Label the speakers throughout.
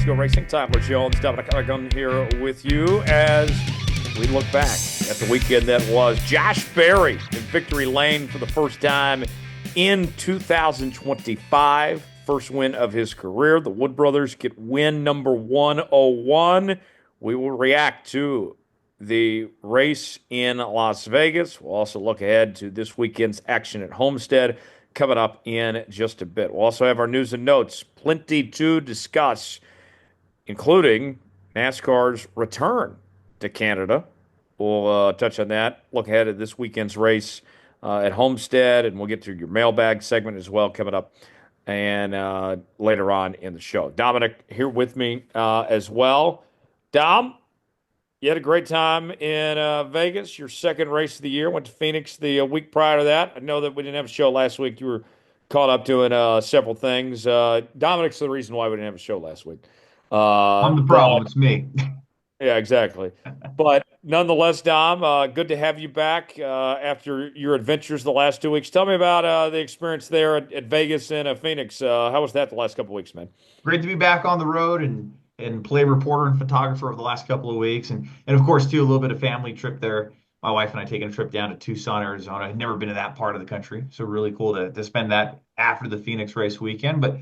Speaker 1: Go Racing. Tyler Jones, Dominic Aragon here with you as we look back at the weekend that was. Josh Berry in victory lane for the first time in 2025. First win of his career. The Wood Brothers get win number 101. We will react to the race in Las Vegas. We'll also look ahead to this weekend's action at Homestead coming up in just a bit. We'll also have our news and notes. Plenty to discuss, including NASCAR's return to Canada. We'll touch on that. Look ahead at this weekend's race at Homestead, and we'll get to your mailbag segment as well coming up and later on in the show. Dominic here with me as well. Dom, you had a great time in Vegas, your second race of the year. Went to Phoenix the week prior to that. I know that we didn't have a show last week. You were caught up doing several things. Dominic's the reason why we didn't have a show last week.
Speaker 2: I'm the
Speaker 1: But
Speaker 2: problem. It's me.
Speaker 1: yeah, exactly. But nonetheless, Dom, good to have you back after your adventures the last 2 weeks. Tell me about the experience there at Vegas and Phoenix. How was that the last couple of weeks, man?
Speaker 2: Great to be back on the road and play reporter and photographer over the last couple of weeks. And of course, too, a little bit of family trip there. My wife and I taking a trip down to Tucson, Arizona. I'd never been to that part of the country. So really cool to spend that after the Phoenix race weekend. But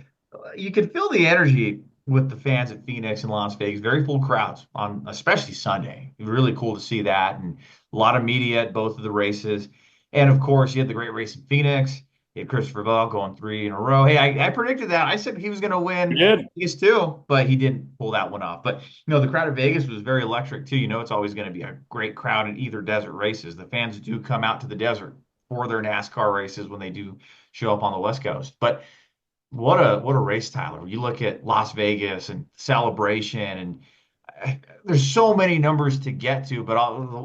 Speaker 2: you could feel the energy with the fans at Phoenix and Las Vegas. Very full crowds on especially Sunday. Really cool to see that. And a lot of media at both of the races. And of course, you had the great race in Phoenix. You had Christopher Bell going three in a row. Hey, I predicted that. I said he was going to
Speaker 1: You
Speaker 2: win at
Speaker 1: did.
Speaker 2: Vegas too, but he didn't pull that one off. But the crowd at Vegas was very electric too. It's always going to be a great crowd in either desert races. The fans do come out to the desert for their NASCAR races when they do show up on the West Coast. But what a race, Tyler. You look at Las Vegas and celebration, and there's so many numbers to get to, but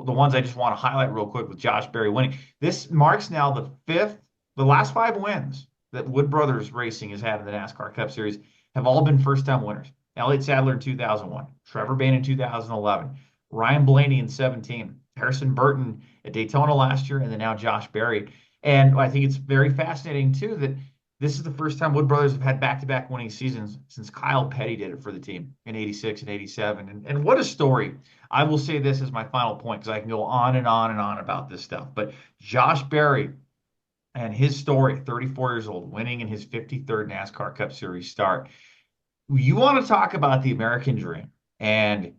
Speaker 2: the ones I just want to highlight real quick with Josh Berry winning. This marks now the last five wins that Wood Brothers Racing has had in the NASCAR Cup Series have all been first-time winners. Elliott Sadler in 2001, Trevor Bayne in 2011, Ryan Blaney in 17, Harrison Burton at Daytona last year, and then now Josh Berry. And I think it's very fascinating too that this is the first time Wood Brothers have had back-to-back winning seasons since Kyle Petty did it for the team in 86 and 87. And what a story. I will say this as my final point because I can go on and on and on about this stuff. But Josh Berry and his story, 34 years old, winning in his 53rd NASCAR Cup Series start. You want to talk about the American dream and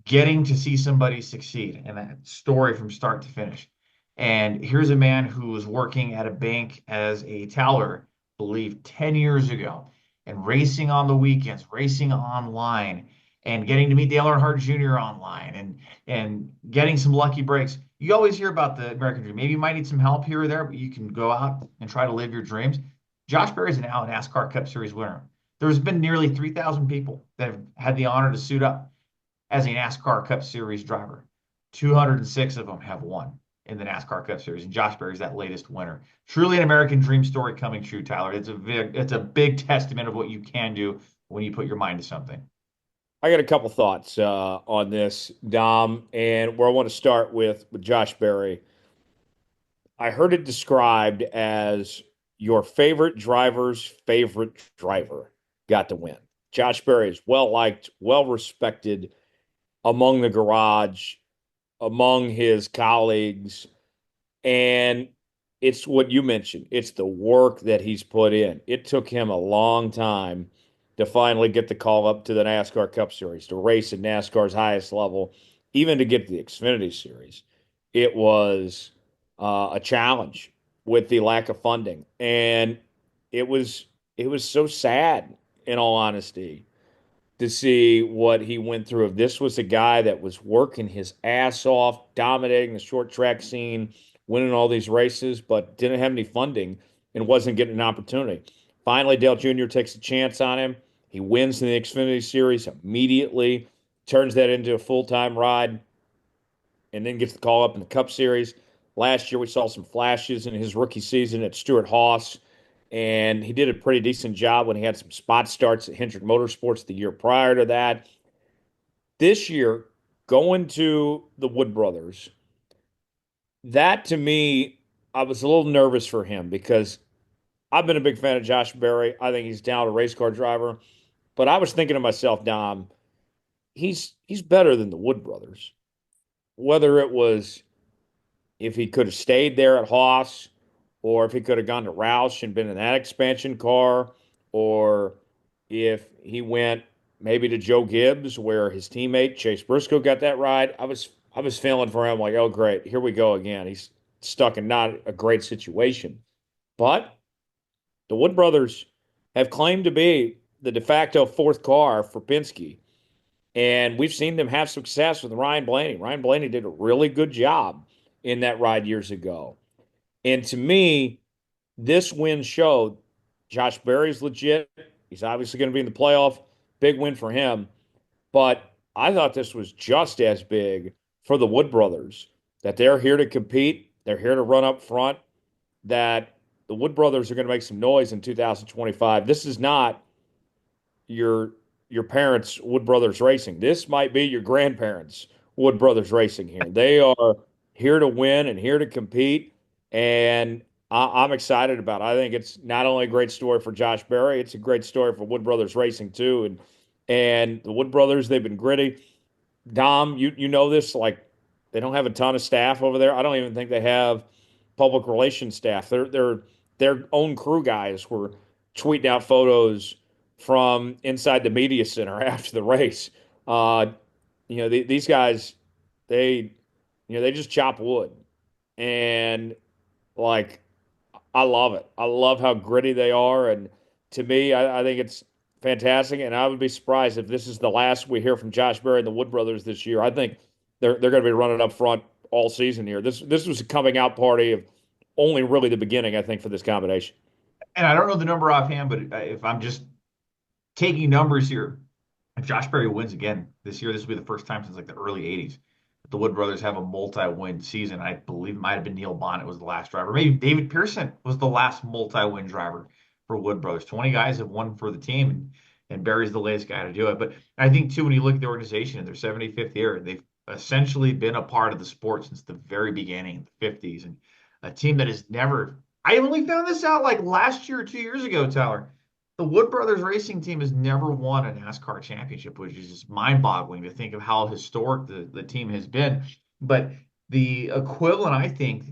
Speaker 2: getting to see somebody succeed and that story from start to finish. And here's a man who was working at a bank as a teller, I believe 10 years ago, and racing on the weekends, racing online, and getting to meet Dale Earnhardt Jr. online and getting some lucky breaks. You always hear about the American dream. Maybe you might need some help here or there, but you can go out and try to live your dreams. Josh Berry is now a NASCAR Cup Series winner. There's been nearly 3,000 people that have had the honor to suit up as a NASCAR Cup Series driver. 206 of them have won in the NASCAR Cup Series, and Josh Berry is that latest winner. Truly an American dream story coming true, Tyler. It's a big testament of what you can do when you put your mind to something.
Speaker 1: I got a couple thoughts on this, Dom, and where I want to start with Josh Berry. I heard it described as your favorite driver's favorite driver got to win. Josh Berry is well liked, well respected among the garage, among his colleagues, and it's what you mentioned. It's the work that he's put in. It took him a long time to finally get the call up to the NASCAR Cup Series, to race at NASCAR's highest level, even to get to the Xfinity Series. It was a challenge with the lack of funding, and it was it was so sad, in all honesty, to see what he went through. If this was a guy that was working his ass off, dominating the short track scene, winning all these races, but didn't have any funding and wasn't getting an opportunity. Finally, Dale Jr. takes a chance on him. He wins in the Xfinity Series immediately, turns that into a full-time ride, and then gets the call up in the Cup Series. Last year, we saw some flashes in his rookie season at Stewart Haas, and he did a pretty decent job when he had some spot starts at Hendrick Motorsports the year prior to that. This year, going to the Wood Brothers, that to me, I was a little nervous for him because I've been a big fan of Josh Berry. I think he's down a race car driver. But I was thinking to myself, Dom, he's better than the Wood brothers. Whether it was if he could have stayed there at Haas, or if he could have gone to Roush and been in that expansion car, or if he went maybe to Joe Gibbs, where his teammate Chase Briscoe got that ride. I was feeling for him like, oh great, here we go again. He's stuck in not a great situation. But the Wood brothers have claimed to be the de facto fourth car for Penske. And we've seen them have success with Ryan Blaney. Ryan Blaney did a really good job in that ride years ago. And to me, this win showed Josh Berry's legit. He's obviously going to be in the playoff. Big win for him. But I thought this was just as big for the Wood brothers, that they're here to compete. They're here to run up front, that the Wood brothers are going to make some noise in 2025. This is not your your parents Wood Brothers Racing. This might be your grandparents Wood Brothers Racing here. They are here to win and here to compete, and I'm excited about it. I think it's not only a great story for Josh Berry, it's a great story for Wood Brothers Racing too. And the Wood Brothers, they've been gritty. Dom, you know this, like they don't have a ton of staff over there. I don't even think they have public relations staff. They're their own crew guys were tweeting out photos from inside the media center after the race. Uh, these guys, they they just chop wood, and like I love it. I love how gritty they are, and to me, I think it's fantastic. And I would be surprised if this is the last we hear from Josh Berry and the Wood brothers this year. I think they're going to be running up front all season here. This was a coming out party of only really the beginning, I think, for this combination.
Speaker 2: And I don't know the number offhand, but if I'm just taking numbers here, if Josh Berry wins again this year, this will be the first time since like the early 80s that the Wood brothers have a multi-win season. I believe it might have been Neil Bonnet was the last driver. Maybe David Pearson was the last multi-win driver for Wood brothers. 20 guys have won for the team, and Berry's the latest guy to do it. But I think too, when you look at the organization in their 75th year, they've essentially been a part of the sport since the very beginning, the 50s, and a team that has never. I only found this out like last year or 2 years ago, Tyler. The Wood Brothers racing team has never won a NASCAR championship, which is just mind-boggling to think of how historic the team has been. But the equivalent, I think,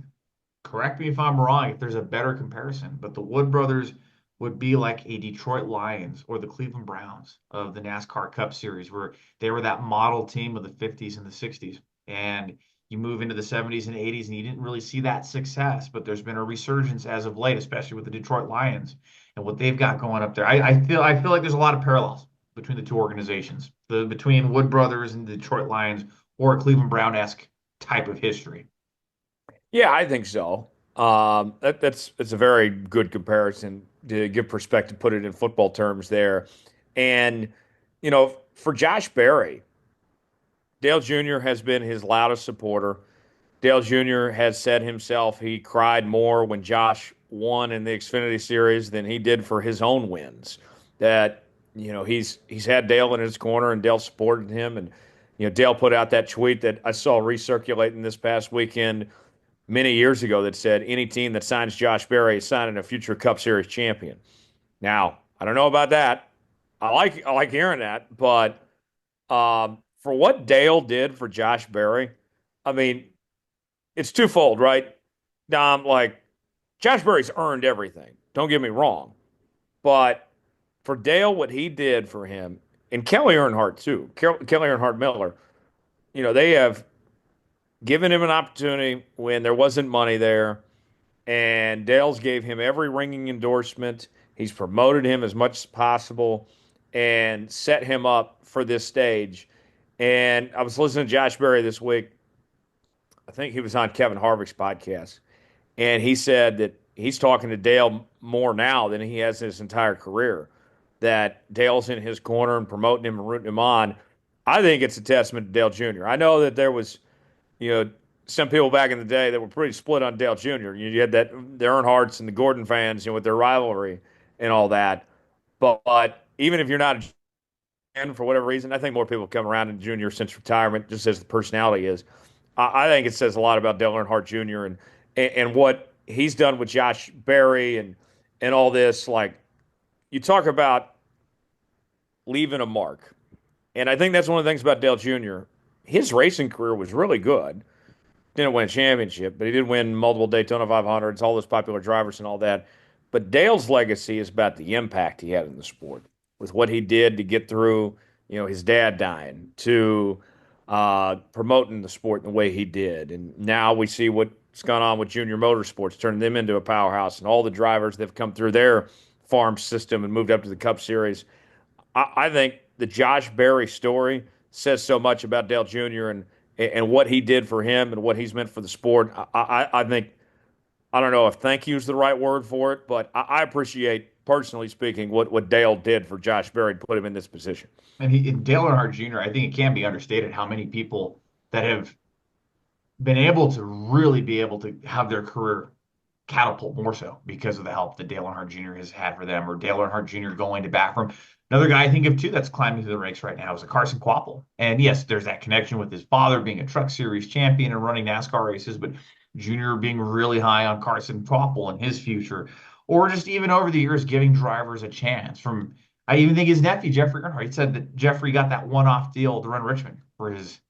Speaker 2: correct me if I'm wrong, if there's a better comparison, but the Wood Brothers would be like a Detroit Lions or the Cleveland Browns of the NASCAR Cup Series, where they were that model team of the 50s and the 60s. And you move into the 70s and 80s, and you didn't really see that success, but there's been a resurgence as of late, especially with the Detroit Lions and what they've got going up there. I feel like there's a lot of parallels between the two organizations, between Wood Brothers and the Detroit Lions, or a Cleveland Brown-esque type of history.
Speaker 1: Yeah, I think so. That's a very good comparison to give perspective, put it in football terms there. And, for Josh Berry, Dale Jr. has been his loudest supporter. Dale Jr. has said himself he cried more when Josh won in the Xfinity Series than he did for his own wins. That he's had Dale in his corner and Dale supported him, and Dale put out that tweet that I saw recirculating this past weekend many years ago that said any team that signs Josh Berry is signing a future Cup Series champion. Now I don't know about that. I like hearing that, but for what Dale did for Josh Berry, I mean, it's twofold, right? Like Josh Berry's earned everything. Don't get me wrong, but for Dale, what he did for him, and Kelly Earnhardt too, Kelly Earnhardt Miller, they have given him an opportunity when there wasn't money there, and Dale's gave him every ringing endorsement. He's promoted him as much as possible and set him up for this stage. And I was listening to Josh Berry this week. I think he was on Kevin Harvick's podcast, and he said that he's talking to Dale more now than he has in his entire career. That Dale's in his corner and promoting him and rooting him on. I think it's a testament to Dale Jr. I know that there was, you know, some people back in the day that were pretty split on Dale Jr. You had the Earnhardts and the Gordon fans, with their rivalry and all that. But even if you're not a fan for whatever reason, I think more people come around in Jr. since retirement, just as the personality is. I think it says a lot about Dale Earnhardt Jr. and what he's done with Josh Berry and all this. Like you talk about leaving a mark. And I think that's one of the things about Dale Jr. His racing career was really good. Didn't win a championship, but he did win multiple Daytona 500s, all those popular drivers and all that. But Dale's legacy is about the impact he had in the sport with what he did to get through, his dad dying, to promoting the sport in the way he did. And now we see what's gone on with Junior Motorsports, turning them into a powerhouse, and all the drivers that have come through their farm system and moved up to the Cup Series. I think the Josh Berry story says so much about Dale Jr. and what he did for him and what he's meant for the sport. I think I don't know if thank you is the right word for it, but I appreciate, personally speaking, what Dale did for Josh Berry to put him in this position.
Speaker 2: And Dale Earnhardt Jr., I think it can't be understated how many people that have been able to really be able to have their career catapult more so because of the help that Dale Earnhardt Jr. has had for them, or Dale Earnhardt Jr. going to bat for him. Another guy I think of too that's climbing through the ranks right now is a Carson Kvapil. And yes, there's that connection with his father being a Truck Series champion and running NASCAR races, but Jr. being really high on Carson Kvapil and his future, or just even over the years giving drivers a chance. From I even think his nephew Jeffrey Earnhardt, he said that Jeffrey got that one-off deal to run Richmond for his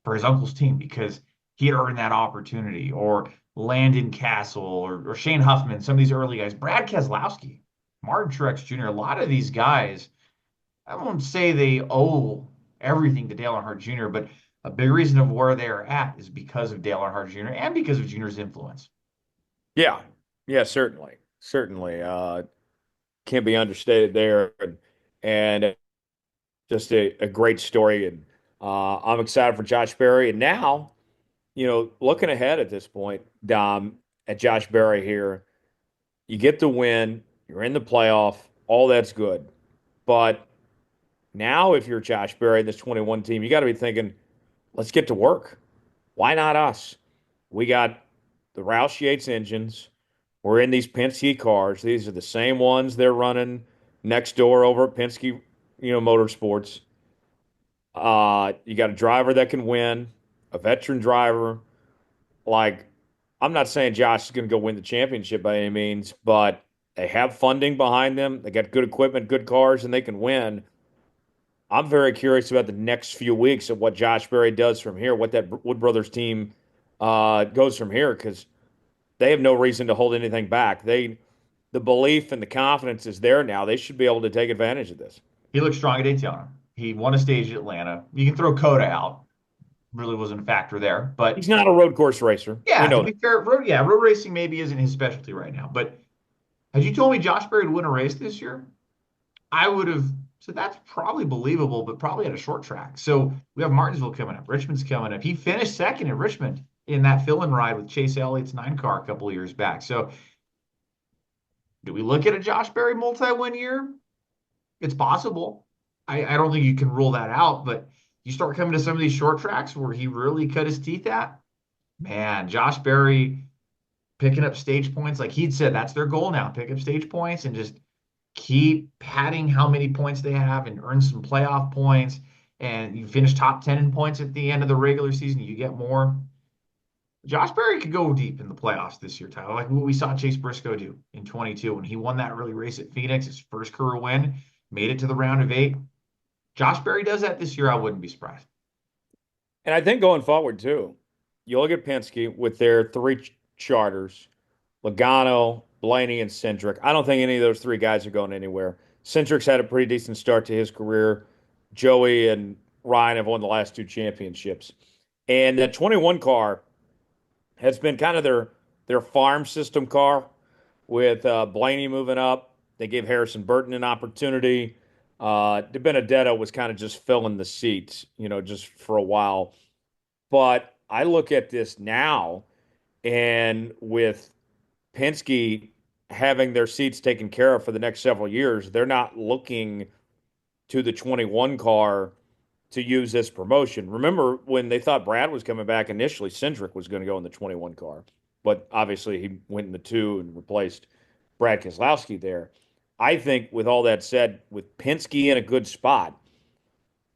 Speaker 2: uncle's team because he had earned that opportunity, or Landon Castle, or Shane Huffman, some of these early guys, Brad Keselowski, Martin Truex Jr., a lot of these guys, I won't say they owe everything to Dale Earnhardt Jr., but a big reason of where they're at is because of Dale Earnhardt Jr. and because of Jr.'s influence.
Speaker 1: Yeah, yeah, certainly, certainly. Can't be understated there, and just a great story. And I'm excited for Josh Berry. And now, looking ahead at this point, Dom, at Josh Berry here, you get the win, you're in the playoff, all that's good. But now, if you're Josh Berry, this 21 team, you got to be thinking, let's get to work. Why not us? We got the Roush Yates engines. We're in these Penske cars. These are the same ones they're running next door over at Penske, Motorsports. You got a driver that can win, a veteran driver. Like, I'm not saying Josh is going to go win the championship by any means, but they have funding behind them. They got good equipment, good cars, and they can win. I'm very curious about the next few weeks of what Josh Berry does from here, what that Wood Brothers team goes from here, because they have no reason to hold anything back. The belief and the confidence is there now. They should be able to take advantage of this.
Speaker 2: He looked strong at Daytona. He won a stage at Atlanta. You can throw Coda out, really wasn't a factor there. But
Speaker 1: He's not a road course racer. We
Speaker 2: yeah, to
Speaker 1: know
Speaker 2: be
Speaker 1: that.
Speaker 2: fair, road racing maybe isn't his specialty right now. But had you told me Josh Berry would win a race this year, I would have said that's probably believable, but probably at a short track. So we have Martinsville coming up. Richmond's coming up. He finished second at Richmond in that fill-in ride with Chase Elliott's 9 car a couple of years back. So do we look at a Josh Berry multi-win year? It's possible. I don't think you can rule that out, but you start coming to some of these short tracks where he really cut his teeth at, man, Josh Berry picking up stage points, like he'd said, that's their goal now, pick up stage points and just keep padding how many points they have and earn some playoff points. And you finish top 10 in points at the end of the regular season, you get more. Josh Berry could go deep in the playoffs this year, Tyler, like what we saw Chase Briscoe do in 22 when he won that early race at Phoenix, his first career win, made it to the round of 8. Josh Berry does that this year, I wouldn't be surprised.
Speaker 1: And I think going forward, too, you look at Penske with their three charters, Logano, Blaney, and Cindric. I don't think any of those three guys are going anywhere. Cindric's had a pretty decent start to his career. Joey and Ryan have won the last two championships. And that 21 car has been kind of their farm system car with Blaney moving up. They gave Harrison Burton an opportunity. De Benedetto was kind of just filling the seats, just for a while. But I look at this now, and with Penske having their seats taken care of for the next several years, they're not looking to the 21 car to use this promotion. Remember when they thought Brad was coming back initially, Cindric was going to go in the 21 car, but obviously he went in the 2 and replaced Brad Keselowski there. I think with all that said, with Penske in a good spot,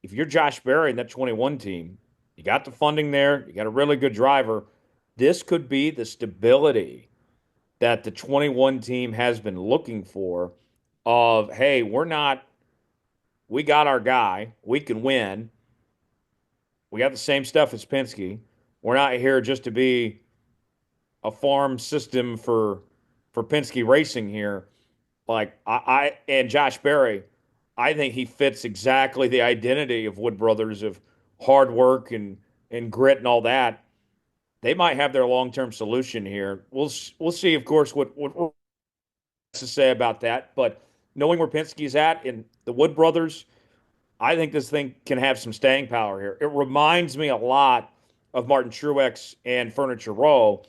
Speaker 1: if you're Josh Berry in that 21 team, you got the funding there, you got a really good driver. This could be the stability that the 21 team has been looking for of, hey, we're not we got our guy. We can win. We got the same stuff as Penske. We're not here just to be a farm system for Penske Racing here. Like I and Josh Berry, I think he fits exactly the identity of Wood Brothers of hard work and grit and all that. They might have their long term solution here. We'll see, of course, what to say about that. But knowing where Penske's at and the Wood Brothers, I think this thing can have some staying power here. It reminds me a lot of Martin Truex and Furniture Row.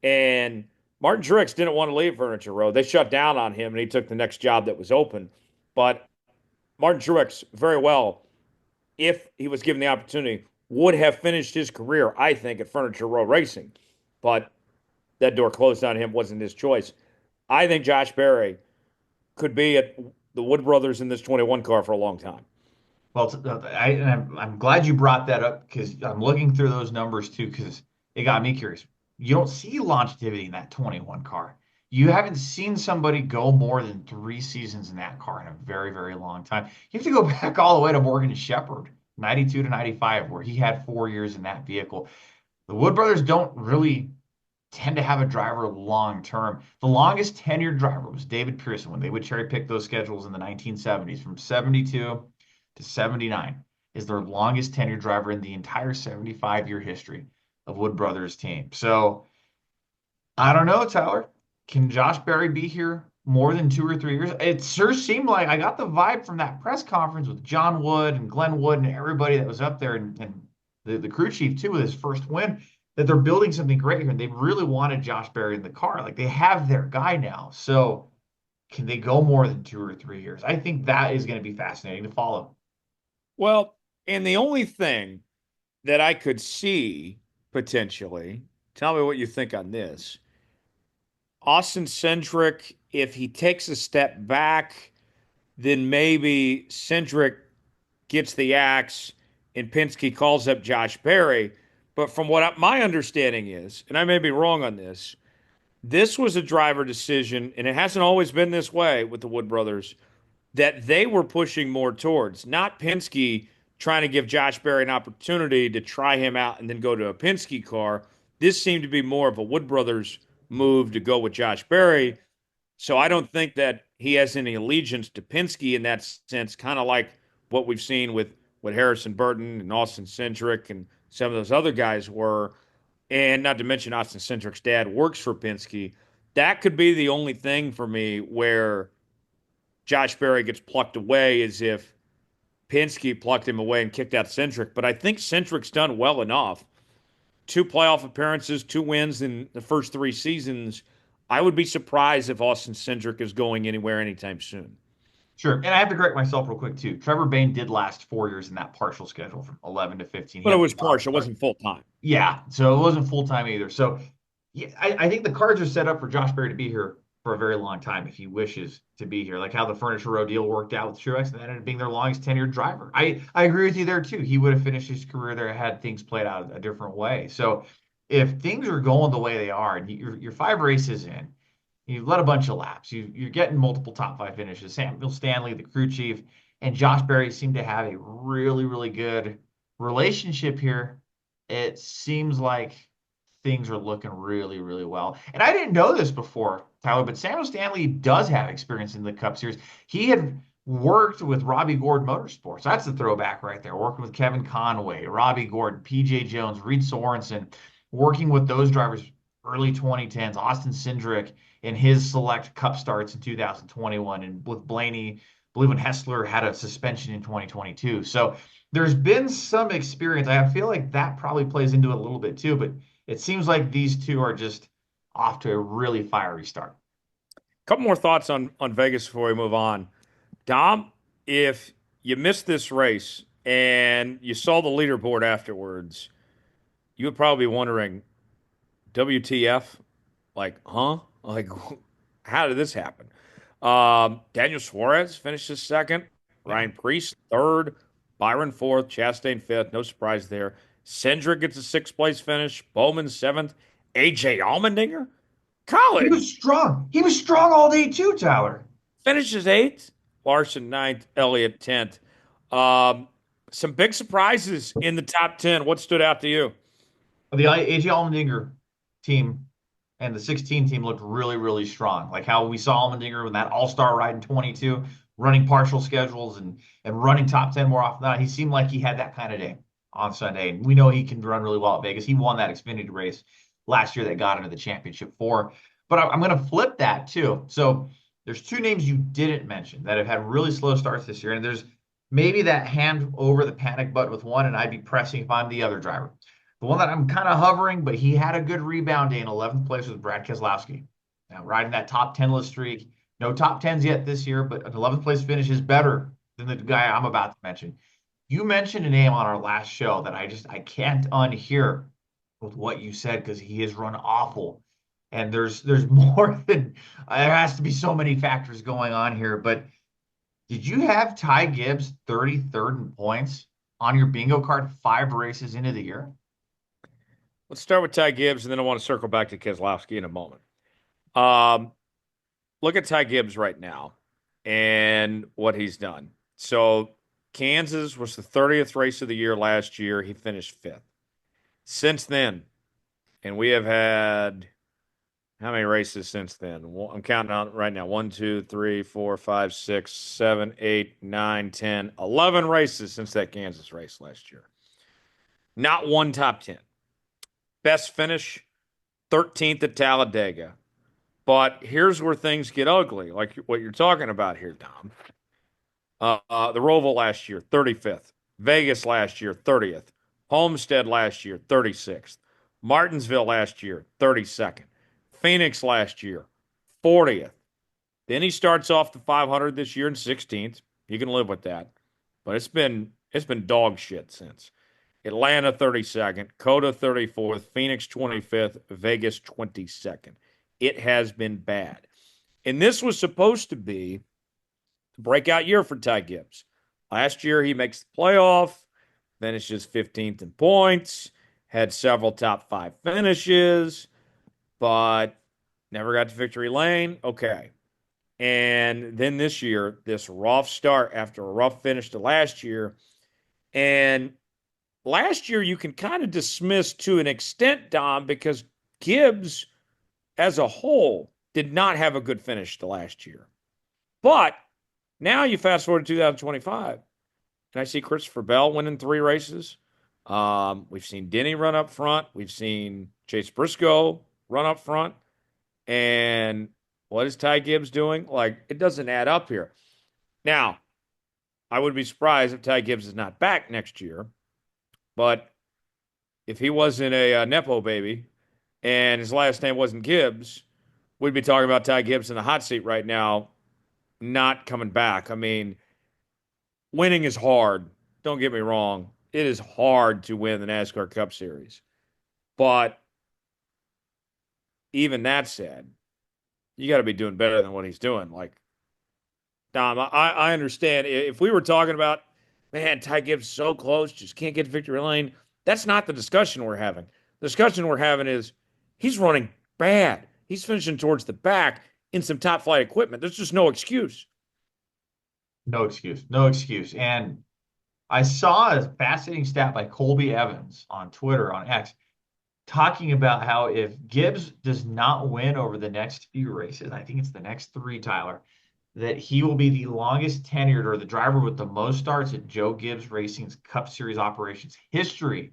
Speaker 1: And Martin Truex didn't want to leave Furniture Row. They shut down on him and he took the next job that was open. But Martin Truex, very well, if he was given the opportunity, would have finished his career, I think, at Furniture Row Racing. But that door closed on him, wasn't his choice. I think Josh Berry could be at the Wood Brothers in this 21 car for a long time.
Speaker 2: Well, I'm glad you brought that up because I'm looking through those numbers too because it got me curious. You don't see longevity in that 21 car. You haven't seen somebody go more than 3 seasons in that car in a very, very long time. You have to go back all the way to Morgan Shepherd, 92 to 95, where he had 4 years in that vehicle. The Wood brothers don't really tend to have a driver long term. The longest tenured driver was David Pearson when they would cherry pick those schedules in the 1970s from 72 to 79 is their longest tenured driver in the entire 75-year history of Wood Brothers team. So I don't know, Tyler. Can Josh Berry be here more than 2 or 3 years? It sure seemed like I got the vibe from that press conference with John Wood and Glenn Wood and everybody that was up there and the crew chief too with his first win that they're building something great here and they really wanted Josh Berry in the car. Like they have their guy now. So can they go more than 2 or 3 years? I think that is going to be fascinating to follow.
Speaker 1: Well, and the only thing that I could see potentially, tell me what you think on this. Austin Cindric, if he takes a step back, then maybe Cindric gets the axe and Penske calls up Josh Berry. But from my understanding is, and I may be wrong on this was a driver decision, and it hasn't always been this way with the Wood brothers, that they were pushing more towards, not Penske trying to give Josh Berry an opportunity to try him out and then go to a Penske car. This seemed to be more of a Wood brothers move to go with Josh Berry. So I don't think that he has any allegiance to Penske in that sense, kind of like what we've seen with Harrison Burton and Austin Cindric and some of those other guys were. And not to mention Austin Cindric's dad works for Penske. That could be the only thing for me where Josh Berry gets plucked away as if Penske plucked him away and kicked out Cindric. But I think Cindric's done well enough. 2 playoff appearances, 2 wins in the first 3 seasons. I would be surprised if Austin Cindric is going anywhere anytime soon.
Speaker 2: Sure. And I have to correct myself real quick too. Trevor Bayne did last 4 years in that partial schedule from 11 to 15. He
Speaker 1: But it
Speaker 2: had
Speaker 1: was partial, it wasn't full time.
Speaker 2: yeah, so it wasn't full time either. So yeah, I think the cards are set up for Josh Berry to be here for a very long time if he wishes to be here. Like how the Furniture Row deal worked out with Truex and that ended up being their longest tenured driver. I agree with you there too. He would have finished his career there had things played out a different way. So if things are going the way they are, and you're 5 races in, you've led a bunch of laps, you're getting multiple top five finishes. Samuel Stanley, the crew chief, and Josh Berry seem to have a really, really good relationship here. It seems like things are looking really, really well. And I didn't know this before, Tyler, but Samuel Stanley does have experience in the Cup Series. He had worked with Robbie Gordon Motorsports. That's the throwback right there. Working with Kevin Conway, Robbie Gordon, PJ Jones, Reed Sorensen, working with those drivers early 2010s, Austin Cindric in his select Cup starts in 2021, and with Blaney, I believe when Hessler had a suspension in 2022. So there's been some experience. I feel like that probably plays into it a little bit too, but it seems like these two are just off to a really fiery start.
Speaker 1: A couple more thoughts on Vegas before we move on. Dom, if you missed this race and you saw the leaderboard afterwards, you would probably be wondering, WTF? Like, huh? Like, how did this happen? Daniel Suarez finishes second,
Speaker 2: Yeah.
Speaker 1: Ryan Preece third, Byron fourth, Chastain fifth. No surprise there. Cindric gets a sixth place finish, Bowman seventh, AJ Allmendinger,
Speaker 2: He
Speaker 1: Colin
Speaker 2: was strong. He was strong all day too, Tyler.
Speaker 1: finishes eighth, Larson ninth, Elliott 10th. Um, some big surprises in the top 10. What stood out to you?
Speaker 2: The AJ Allmendinger team and the 16 team looked really, really strong. Like how we saw Allmendinger with that all-star ride in 22, running partial schedules and running top 10 more often than not. He seemed like he had that kind of day on Sunday. And we know he can run really well at Vegas. He won that Xfinity race last year that got into the championship four. But I'm going to flip that too. So there's two names you didn't mention that have had really slow starts this year. And there's maybe that hand over the panic button with one, and I'd be pressing if I'm the other driver. The one that I'm kind of hovering, but he had a good rebound day in 11th place was Brad Keselowski. Now, riding that top 10 list streak. No top 10s yet this year, but an 11th place finish is better than the guy I'm about to mention. You mentioned a name on our last show that I can't unhear with what you said because he has run awful. And there's more than there has to be so many factors going on here. But did you have Ty Gibbs 33rd in points on your bingo card 5 races into the year?
Speaker 1: Let's start with Ty Gibbs, and then I want to circle back to Keselowski in a moment. Um, Look at Ty Gibbs right now and what he's done. So, Kansas was the 30th race of the year last year. He finished fifth. Since then, and we have had how many races since then? I'm counting out right now. 1, 2, 3, 4, 5, 6, 7, 8, 9, 10, 11 races since that Kansas race last year. Not one top 10. Best finish, 13th at Talladega. But here's where things get ugly, like what you're talking about here, Dom. The Roval last year, 35th. Vegas last year, 30th. Homestead last year, 36th. Martinsville last year, 32nd. Phoenix last year, 40th. Then he starts off the 500 this year in 16th. You can live with that. But it's been dog shit since. Atlanta 32nd, Coda 34th, Phoenix 25th, Vegas 22nd. It has been bad. And this was supposed to be the breakout year for Ty Gibbs. Last year, he makes the playoff, finishes 15th in points, had several top five finishes, but never got to victory lane. Okay. And then this year, this rough start after a rough finish to last year. And last year, you can kind of dismiss to an extent, Dom, because Gibbs as a whole did not have a good finish to last year. But now you fast forward to 2025, and I see Christopher Bell winning 3 races. We've seen Denny run up front. We've seen Chase Briscoe run up front. And what is Ty Gibbs doing? Like, it doesn't add up here. Now, I would be surprised if Ty Gibbs is not back next year. But if he wasn't a Nepo baby and his last name wasn't Gibbs, we'd be talking about Ty Gibbs in the hot seat right now, not coming back. I mean, winning is hard. Don't get me wrong. It is hard to win the NASCAR Cup Series. But even that said, you got to be doing better than what he's doing. Like, Dom, I understand. If we were talking about, man, Ty Gibbs so close, just can't get to victory lane, that's not the discussion we're having. The discussion we're having is he's running bad. He's finishing towards the back in some top flight equipment. There's just no excuse.
Speaker 2: No excuse. No excuse. And I saw a fascinating stat by Colby Evans on Twitter, on X, talking about how if Gibbs does not win over the next few races, I think it's the next three, Tyler, that he will be the longest tenured or the driver with the most starts at Joe Gibbs Racing's Cup Series operations history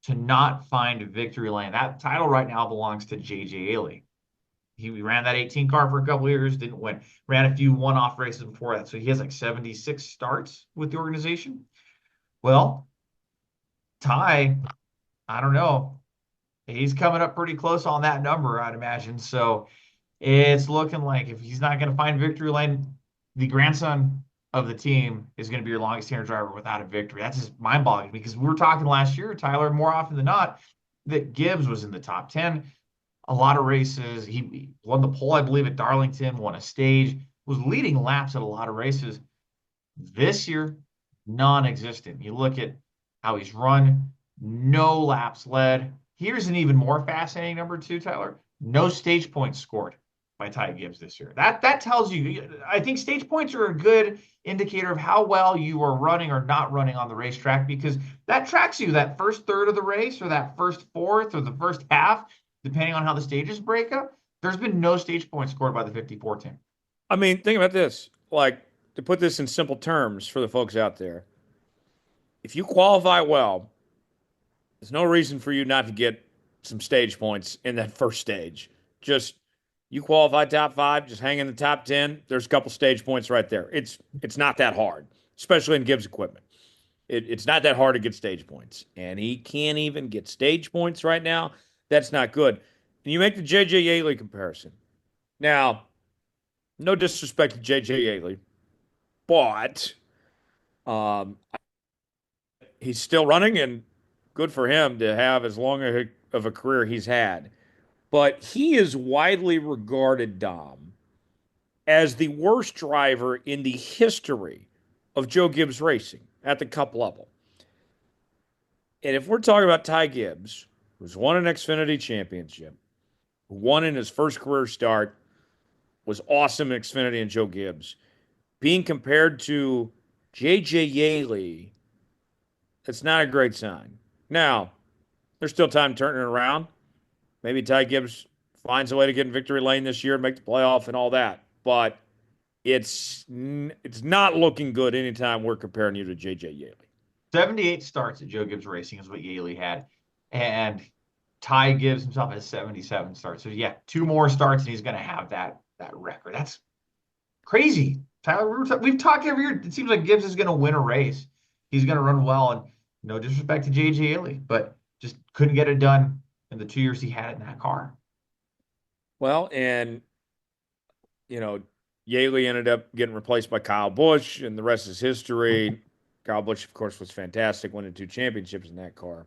Speaker 2: to not find a victory lane. That title right now belongs to J.J. Ailey. He ran that 18 car for a couple of years, didn't win, ran a few one-off races before that. So he has like 76 starts with the organization. Well, Ty, I don't know. He's coming up pretty close on that number, I'd imagine. So it's looking like if he's not going to find victory lane, the grandson of the team is going to be your longest tenured driver without a victory. That's just mind-boggling because we were talking last year, Tyler, more often than not, that Gibbs was in the top 10. A lot of races. He won the pole, I believe, at Darlington, won a stage, was leading laps at a lot of races. This year, non-existent. You look at how he's run, no laps led. Here's an even more fascinating number two, Tyler. No stage points scored by Ty Gibbs this year. That tells you. I think stage points are a good indicator of how well you are running or not running on the racetrack because that tracks you that first third of the race or that first fourth or the first half, depending on how the stages break up. There's been no stage points scored by the 54 team.
Speaker 1: I mean, think about this. Like, to put this in simple terms for the folks out there, if you qualify well, there's no reason for you not to get some stage points in that first stage. Just you qualify top five, just hang in the top 10. There's a couple stage points right there. It's not that hard, especially in Gibbs equipment. It's not that hard to get stage points. And he can't even get stage points right now. That's not good. And you make the JJ Yaley comparison. Now, no disrespect to JJ Yaley, but um, he's still running and good for him to have as long of a career he's had. But he is widely regarded, Dom, as the worst driver in the history of Joe Gibbs Racing at the Cup level. And if we're talking about Ty Gibbs, who's won an Xfinity championship, who won in his first career start, was awesome in Xfinity and Joe Gibbs, being compared to JJ Yaley, that's not a great sign. Now, there's still time to turn it around. Maybe Ty Gibbs finds a way to get in victory lane this year and make the playoff and all that. But it's not looking good anytime we're comparing you to JJ Yaley.
Speaker 2: 78 starts at Joe Gibbs Racing is what Yaley had. And Ty Gibbs himself has 77 starts. So yeah, two more starts and he's going to have that record. That's crazy. Tyler, we've talked every year. It seems like Gibbs is going to win a race. He's going to run well. And no disrespect to JJ Yaley, but just couldn't get it done in the 2 years he had it in that car.
Speaker 1: Well, and you know, Yaley ended up getting replaced by Kyle Busch, and the rest is history. Kyle Busch, of course, was fantastic, winning two championships in that car.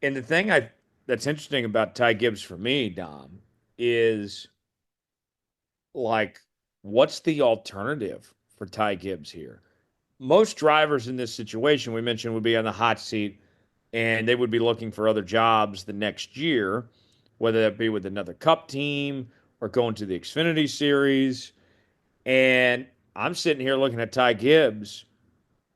Speaker 1: And the thing that's interesting about Ty Gibbs for me, Dom, is like, what's the alternative for Ty Gibbs here? Most drivers in this situation we mentioned would be on the hot seat and they would be looking for other jobs the next year, whether that be with another cup team or going to the Xfinity series. And I'm sitting here looking at Ty Gibbs.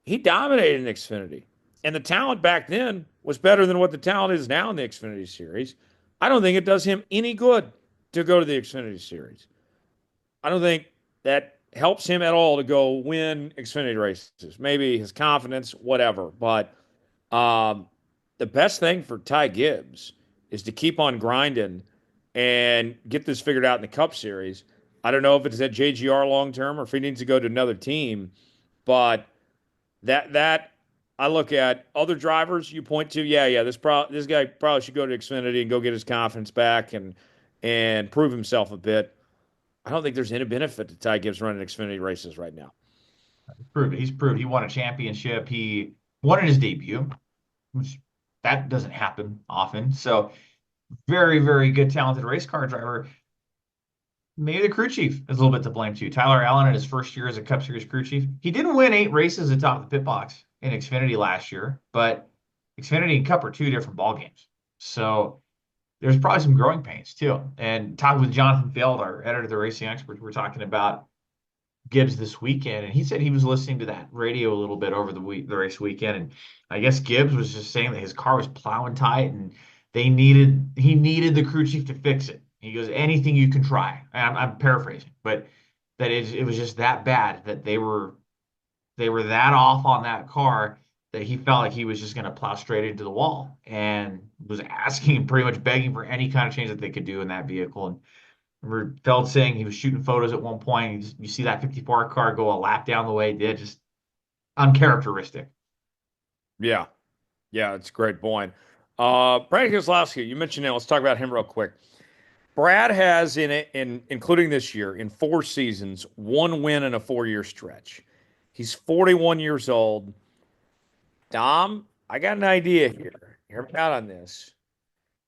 Speaker 1: He dominated in Xfinity. And the talent back then was better than what the talent is now in the Xfinity series. I don't think it does him any good to go to the Xfinity series. I don't think that helps him at all to go win Xfinity races. Maybe his confidence, whatever. But the best thing for Ty Gibbs is to keep on grinding and get this figured out in the Cup Series. I don't know if it's at JGR long term or if he needs to go to another team, but that I look at other drivers you point to. Yeah, this guy probably should go to Xfinity and go get his confidence back and prove himself a bit. I don't think there's any benefit to Ty Gibbs running Xfinity races right now.
Speaker 2: Proved it. He's proved he won a championship. He won in his debut, which that doesn't happen often. So very, very good, talented race car driver. Maybe the crew chief is a little bit to blame too. Tyler Allen in his first year as a Cup Series crew chief. He didn't win 8 races atop the pit box in Xfinity last year, but Xfinity and Cup are two different ball games. So there's probably some growing pains too. And talking with Jonathan Field, our editor of the Racing Experts, we're talking about Gibbs this weekend, and he said he was listening to that radio a little bit over the race weekend, and I guess Gibbs was just saying that his car was plowing tight, and he needed the crew chief to fix it. He goes, anything you can try. And I'm paraphrasing, but that it was just that bad that they were that off on that car that he felt like he was just going to plow straight into the wall, and was asking, pretty much begging for any kind of change that they could do in that vehicle. And remember Feld saying he was shooting photos at one point. You see that 54 car go a lap down the way it did, just uncharacteristic.
Speaker 1: Yeah, yeah, it's a great point. Brad Keselowski, you mentioned him. Let's talk about him real quick. Brad has including this year, in 4 seasons, one win in a 4 year stretch. He's 41 years old. Dom, I got an idea here. Hear me out on this.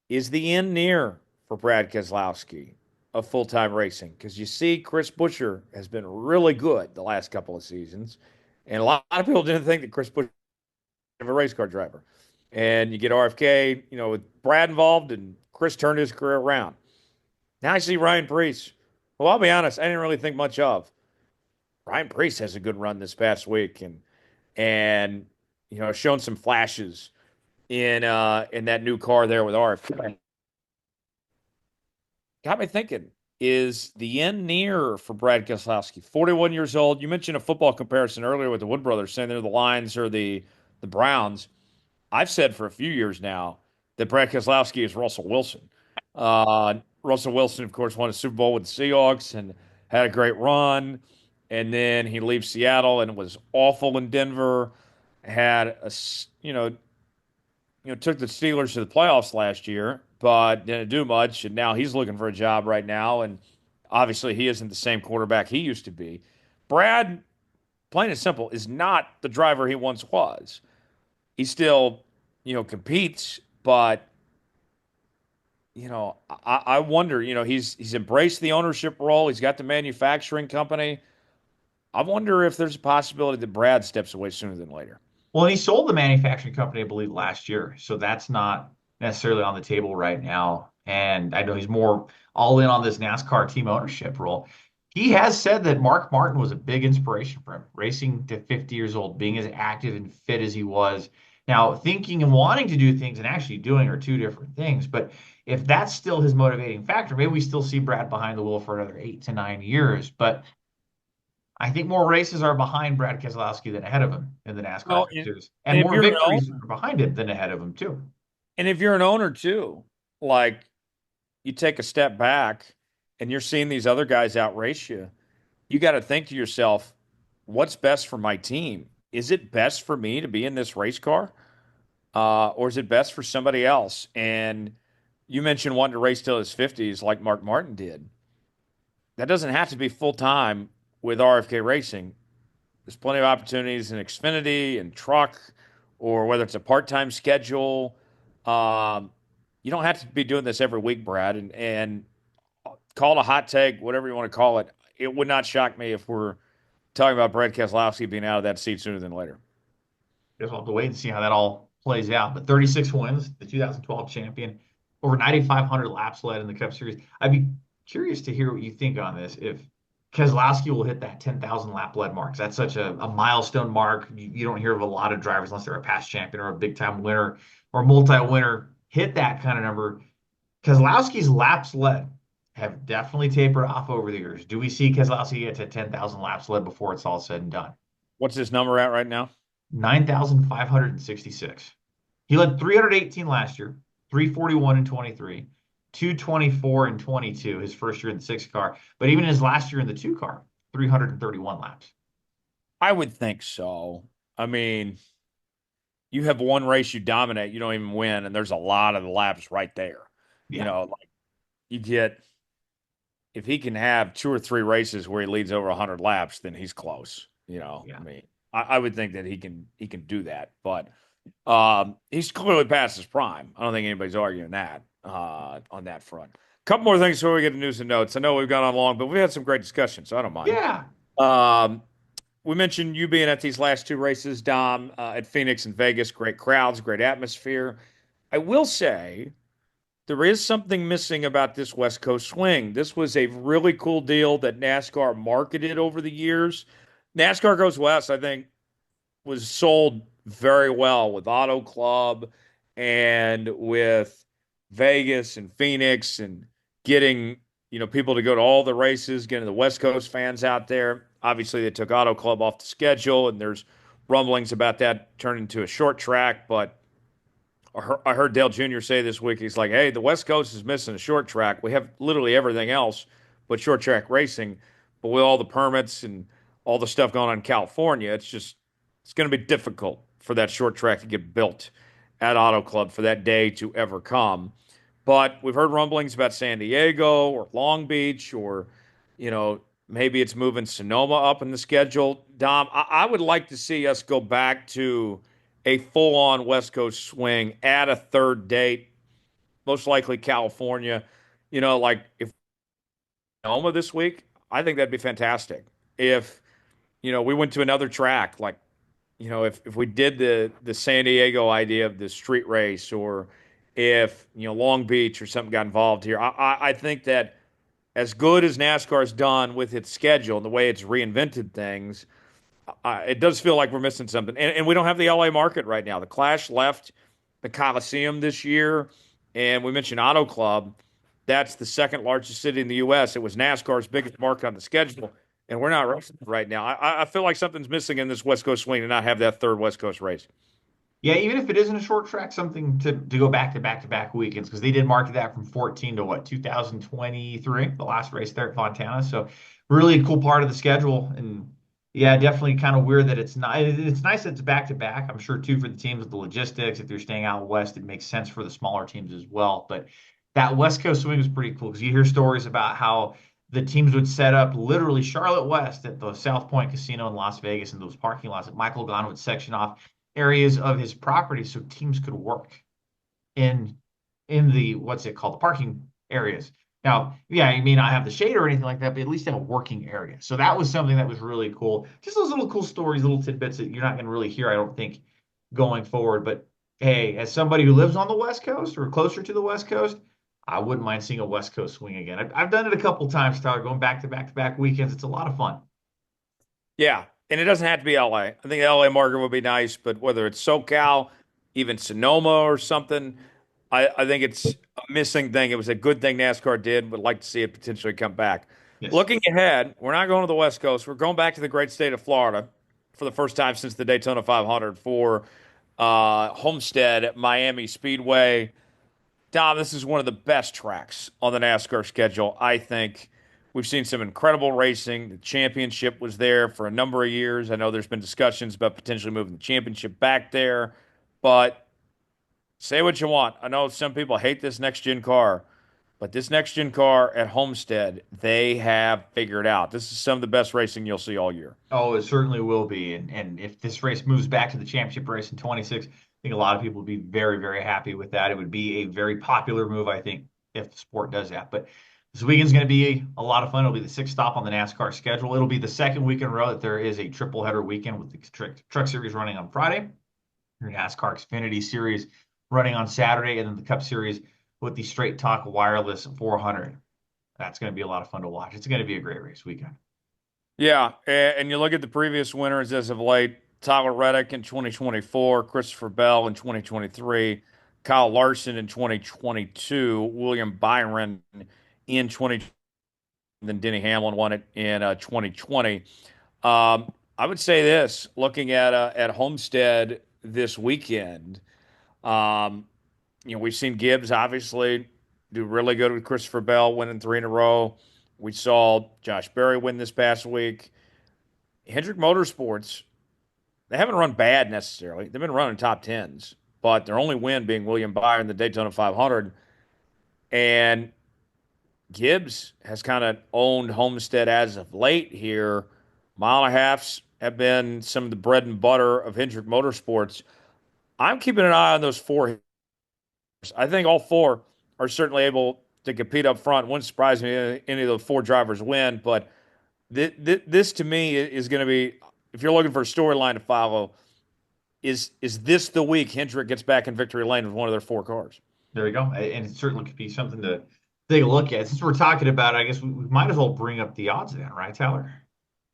Speaker 1: Is the end near for Brad Keselowski of full time racing? Because you see, Chris Buescher has been really good the last couple of seasons. And a lot of people didn't think that Chris Buescher was a race car driver. And you get RFK, with Brad involved, and Chris turned his career around. Now I see Ryan Preece Well, I'll be honest, I didn't really think much of. Ryan Preece has a good run this past week, and shown some flashes in that new car there with RF. Got me thinking, is the end near for Brad Keselowski? 41 years old. You mentioned a football comparison earlier with the Wood brothers, saying they're the Lions or the Browns. I've said for a few years now that Brad Keselowski is Russell Wilson. Russell Wilson, of course, won a Super Bowl with the Seahawks and had a great run. And then he leaves Seattle and was awful in Denver. Had took the Steelers to the playoffs last year, but didn't do much. And now he's looking for a job right now. And obviously, he isn't the same quarterback he used to be. Brad, plain and simple, is not the driver he once was. He still, competes, but I wonder. He's embraced the ownership role. He's got the manufacturing company. I wonder if there's a possibility that Brad steps away sooner than later.
Speaker 2: Well, he sold the manufacturing company, I believe, last year. So that's not necessarily on the table right now. And I know he's more all in on this NASCAR team ownership role. He has said that Mark Martin was a big inspiration for him, racing to 50 years old, being as active and fit as he was. Now, thinking and wanting to do things and actually doing are two different things. But if that's still his motivating factor, maybe we still see Brad behind the wheel for another 8 to 9 years. But I think more races are behind Brad Keselowski than ahead of him in the NASCAR
Speaker 1: Well,
Speaker 2: Cup Series, and
Speaker 1: and if
Speaker 2: more
Speaker 1: you're an
Speaker 2: victories
Speaker 1: owner,
Speaker 2: are behind him than ahead of him too.
Speaker 1: and if you're an owner too, like you take a step back and you're seeing these other guys outrace you, you got to think to yourself, what's best for my team? Is it best for me to be in this race car? Or is it best for somebody else? And you mentioned wanting to race till his 50s like Mark Martin did. That doesn't have to be full time with RFK Racing. There's plenty of opportunities in Xfinity and truck, or whether it's a part time schedule. Um, you don't have to be doing this every week, Brad. And call it a hot take, whatever you want to call it. It would not shock me if we're talking about Brad Keselowski being out of that seat sooner than later.
Speaker 2: Guess we'll have to wait and see how that all plays out. But 36 wins, the 2012 champion, over 9,500 laps led in the Cup Series. I'd be curious to hear what you think on this. If Keselowski will hit that 10,000 lap led mark, that's such a milestone mark. You don't hear of a lot of drivers unless they're a past champion or a big time winner or multi-winner hit that kind of number. Keselowski's laps led have definitely tapered off over the years. Do we see Keselowski get to 10,000 laps led before it's all said and done?
Speaker 1: What's his number at right now?
Speaker 2: 9,566. He led 318 last year, 341 in 23, 224 in 22, his first year in the six car. But even his last year in the two car, 331 laps.
Speaker 1: I would think so. I mean, you have one race you dominate, you don't even win, and there's a lot of the laps right there.
Speaker 2: Yeah,
Speaker 1: Like you get if he can have two or three races where he leads over 100 laps, then he's close.
Speaker 2: yeah.
Speaker 1: I mean, I would think that he can do that, but he's clearly past his prime. I don't think anybody's arguing that on that front. A couple more things before we get to news and notes. I know we've gone on long, but we had some great discussion, so I don't mind.
Speaker 2: Yeah.
Speaker 1: Um, we mentioned you being at these last two races, Dom, at Phoenix and Vegas. Great crowds, great atmosphere. I will say there is something missing about this West Coast swing. This was a really cool deal that NASCAR marketed over the years. NASCAR Goes West, I think, was sold very well with Auto Club and with Vegas and Phoenix and getting, people to go to all the races, getting the West Coast fans out there. Obviously, they took Auto Club off the schedule, and there's rumblings about that turning into a short track, but I heard Dale Jr. say this week, he's like, hey, the West Coast is missing a short track. We have literally everything else but short track racing. But with all the permits and all the stuff going on in California, it's going to be difficult for that short track to get built at Auto Club for that day to ever come. But we've heard rumblings about San Diego or Long Beach or, maybe it's moving Sonoma up in the schedule. Dom, I would like to see us go back to a full on West Coast swing at a third date, most likely California. Like if Sonoma this week, I think that'd be fantastic. If, we went to another track, like, if we did the San Diego idea of the street race or if, Long Beach or something got involved here, I think that as good as NASCAR's done with its schedule and the way it's reinvented things, it does feel like we're missing something. And we don't have the LA market right now. The Clash left the Coliseum this year, and we mentioned Auto Club. That's the second largest city in the U.S. It was NASCAR's biggest market on the schedule, and we're not racing right now. I feel like something's missing in this West Coast swing to not have that third West Coast race.
Speaker 2: Yeah, even if it isn't a short track, something to go back to back to back weekends because they did market that from 14 to what 2023, the last race there at Fontana. So really cool part of the schedule, and yeah, definitely kind of weird that it's not. It's nice that it's back to back. I'm sure too for the teams with the logistics. If they're staying out west, it makes sense for the smaller teams as well. But that West Coast swing is pretty cool because you hear stories about how the teams would set up literally Charlotte West at the South Point Casino in Las Vegas in those parking lots that Michael Gahn would section off areas of his property so teams could work in the what's it called, the parking areas. Now, yeah, you may not have the shade or anything like that, but at least have a working area. So that was something that was really cool. Just those little cool stories, little tidbits that you're not going to really hear, I don't think, going forward. But hey, as somebody who lives on the West Coast or closer to the West Coast, I wouldn't mind seeing a West Coast swing again. I've done it a couple times, Tyler, going back to back to back weekends. It's a lot of fun.
Speaker 1: Yeah, and it doesn't have to be LA. I think the LA market would be nice, but whether it's SoCal, even Sonoma or something, I think it's a missing thing. It was a good thing NASCAR did. Would like to see it potentially come back.
Speaker 2: Yes.
Speaker 1: Looking ahead, we're not going to the West Coast. We're going back to the great state of Florida for the first time since the Daytona 500 for Homestead-Miami Speedway. Dom, this is one of the best tracks on the NASCAR schedule, I think. We've seen some incredible racing. The championship was there for a number of years. I know there's been discussions about potentially moving the championship back there, but say what you want. I know some people hate this next gen car, but this next gen car at Homestead, they have figured out. This is some of the best racing you'll see all year.
Speaker 2: Oh, it certainly will be. And if this race moves back to the championship race in 26, I think a lot of people would be very, very happy with that. It would be a very popular move, I think, if the sport does that. But this weekend's going to be a lot of fun. It'll be the sixth stop on the NASCAR schedule. It'll be the second week in a row that there is a triple header weekend with the Truck Series running on Friday, your NASCAR Xfinity Series running on Saturday, and then the Cup Series with the Straight Talk Wireless 400. That's going to be a lot of fun to watch. It's going to be a great race weekend.
Speaker 1: Yeah, and you look at the previous winners as of late, Tyler Reddick in 2024, Christopher Bell in 2023, Kyle Larson in 2022, William Byron in 20, then Denny Hamlin won it in 2020. I would say this, looking at Homestead this weekend, um, we've seen Gibbs obviously do really good with Christopher Bell winning three in a row. We saw Josh Berry win this past week. Hendrick Motorsports, they haven't run bad necessarily. They've been running top tens, but their only win being William Byron, the Daytona 500. And Gibbs has kind of owned Homestead as of late here. Mile and a halfs have been some of the bread and butter of Hendrick Motorsports. I'm keeping an eye on those four. I think all four are certainly able to compete up front. Wouldn't surprise me if any of the four drivers win, but this to me is going to be, if you're looking for a storyline to follow, is this the week Hendrick gets back in victory lane with one of their four cars?
Speaker 2: There you go. And it certainly could be something to take a look at. Since we're talking about it, I guess we might as well bring up the odds then, right, Tyler?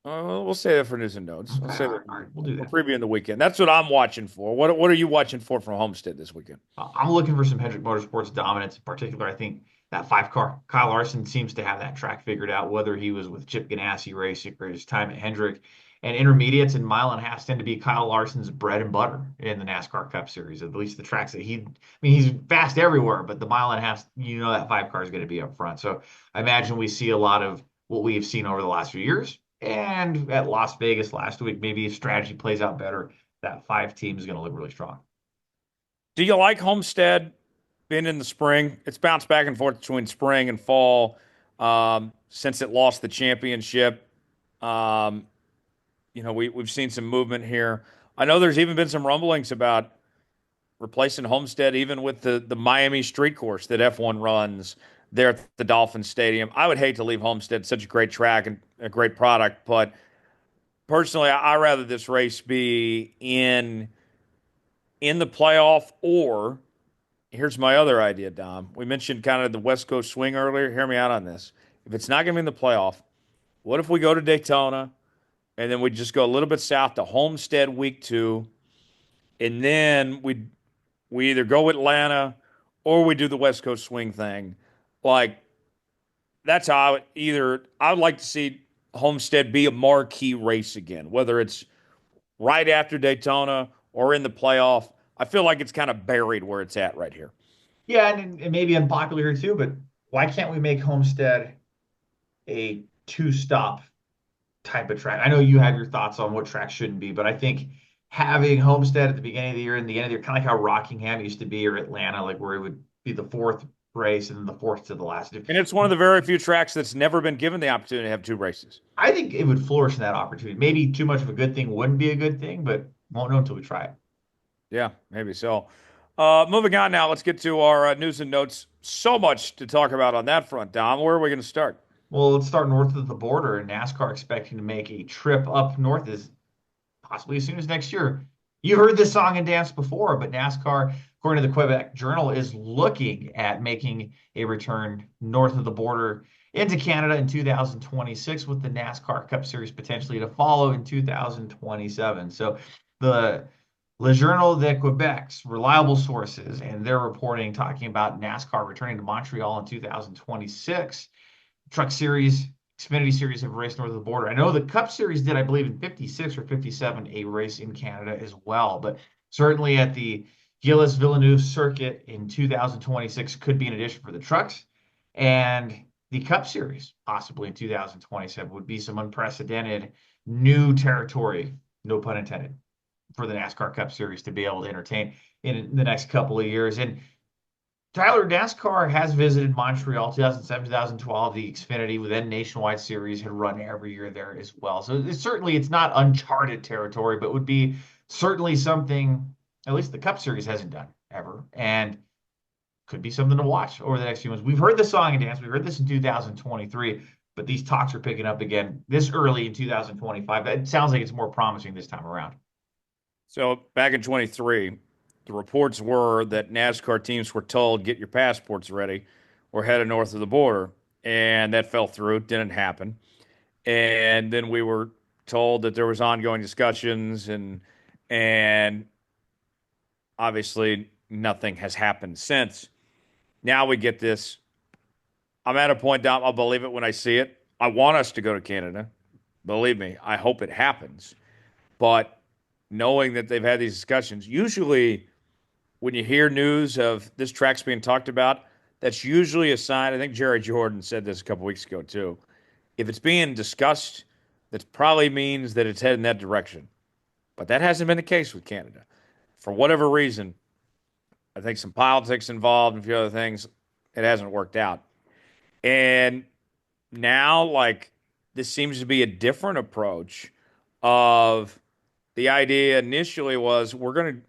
Speaker 1: We'll say that for news and notes. We'll
Speaker 2: Okay,
Speaker 1: say that
Speaker 2: all right, we'll do
Speaker 1: we're
Speaker 2: that.
Speaker 1: previewing the weekend. That's what I'm watching for. What are you watching for from Homestead this weekend?
Speaker 2: I'm looking for some Hendrick Motorsports dominance in particular. I think that five car, Kyle Larson seems to have that track figured out, whether he was with Chip Ganassi Racing or his time at Hendrick. And intermediates and mile and a half tend to be Kyle Larson's bread and butter in the NASCAR Cup Series, at least the tracks that I mean, he's fast everywhere, but the mile and a half, that five car is going to be up front. So I imagine we see a lot of what we have seen over the last few years. And at Las Vegas last week, maybe if strategy plays out better, that five team is going to look really strong.
Speaker 1: Do you like Homestead being in the spring? It's bounced back and forth between spring and fall since it lost the championship. Um, we've seen some movement here. I know there's even been some rumblings about replacing Homestead, even with the Miami Street Course that F1 runs there at the Dolphin Stadium. I would hate to leave Homestead, such a great track and a great product, but personally, I rather this race be in the playoff, or here's my other idea, Dom. We mentioned kind of the West Coast swing earlier. Hear me out on this. if it's not going to be in the playoff, what if we go to Daytona and then we just go a little bit south to Homestead week 2, and then we either go Atlanta or we do the West Coast swing thing. Like that's how I would like to see Homestead be a marquee race again, whether it's right after Daytona or in the playoff. I feel like it's kind of buried where it's at right here.
Speaker 2: Yeah, and it may be unpopular here too, but why can't we make Homestead a two-stop type of track? I know you have your thoughts on what track shouldn't be, but I think having Homestead at the beginning of the year and the end of the year, kind of like how Rockingham used to be or Atlanta, like where it would be the fourth race and then the fourth to the last.
Speaker 1: And it's one of the very few tracks that's never been given the opportunity to have two races.
Speaker 2: I think it would flourish in that opportunity. Maybe too much of a good thing wouldn't be a good thing, but won't know until we try it.
Speaker 1: Yeah, maybe so. Moving on now, let's get to our news and notes. So much to talk about on that front, Dom. Where are we going to start?
Speaker 2: Well, let's start north of the border, and NASCAR expecting to make a trip up north as possibly as soon as next year. You heard this song and dance before, but NASCAR, according to the Quebec Journal, is looking at making a return north of the border into Canada in 2026, with the NASCAR Cup Series potentially to follow in 2027. So the Le Journal de Quebec's reliable sources and their reporting talking about NASCAR returning to Montreal in 2026. Truck Series, Xfinity Series have raced north of the border. I know the Cup Series did, I believe, in 56 or 57, a race in Canada as well. But certainly at the Gilles Villeneuve circuit in 2026 could be an addition for the trucks. And the Cup Series, possibly in 2027, would be some unprecedented new territory, no pun intended, for the NASCAR Cup Series to be able to entertain in the next couple of years. And Tyler, NASCAR has visited Montreal 2007, 2012. The Xfinity, then Nationwide Series, had run every year there as well. So it's not uncharted territory, but would be certainly something at least the Cup Series hasn't done ever, and could be something to watch over the next few months. We've heard the song and dance. We heard this in 2023, but these talks are picking up again this early in 2025. It sounds like it's more promising this time around.
Speaker 1: So back in 23, the reports were that NASCAR teams were told, get your passports ready. We're headed north of the border. And that fell through. It didn't happen. And then we were told that there was ongoing discussions and obviously nothing has happened since. Now we get this. I'm at a point, Dom, I'll believe it when I see it. I want us to go to Canada. Believe me, I hope it happens. But knowing that they've had these discussions, usually when you hear news of this track's being talked about, that's usually a sign. I think Jerry Jordan said this a couple weeks ago too. If it's being discussed, that probably means that it's heading that direction. But that hasn't been the case with Canada. For whatever reason, I think some politics involved and a few other things, it hasn't worked out. And now, like, this seems to be a different approach of the idea initially was we're going to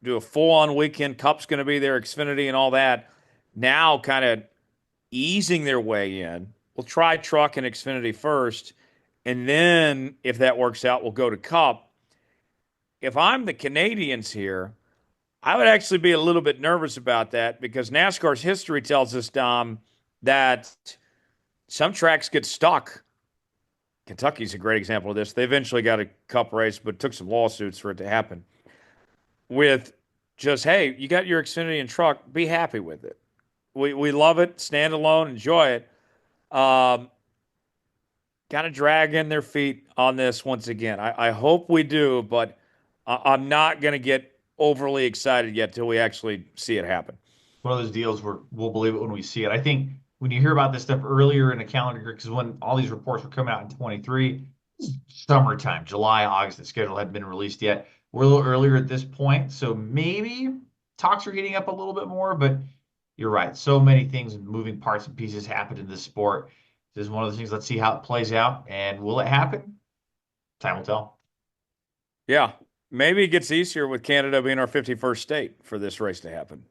Speaker 1: do a full on weekend. Cup's going to be there, Xfinity and all that. Now, kind of easing their way in. We'll try truck and Xfinity first. And then, if that works out, we'll go to Cup. If I'm the Canadians here, I would actually be a little bit nervous about that because NASCAR's history tells us, Dom, that some tracks get stuck. Kentucky's a great example of this. They eventually got a Cup race, but it took some lawsuits for it to happen. With just, hey, you got your Xfinity and truck, be happy with it. We love it, stand alone, enjoy it. Um, Kind of dragging their feet on this once again. I hope we do, but I'm not going to get overly excited yet till we actually see it happen.
Speaker 2: One of those deals where we'll believe it when we see it. I think when you hear about this stuff earlier in the calendar year, because when all these reports were coming out in 23, summertime, July, August, the schedule hadn't been released yet. We're a little earlier at this point, so maybe talks are heating up a little bit more, but you're right. So many things and moving parts and pieces happen in this sport. This is one of the things. Let's see how it plays out. And will it happen? Time will tell.
Speaker 1: Yeah, maybe it gets easier with Canada being our 51st state for this race to happen.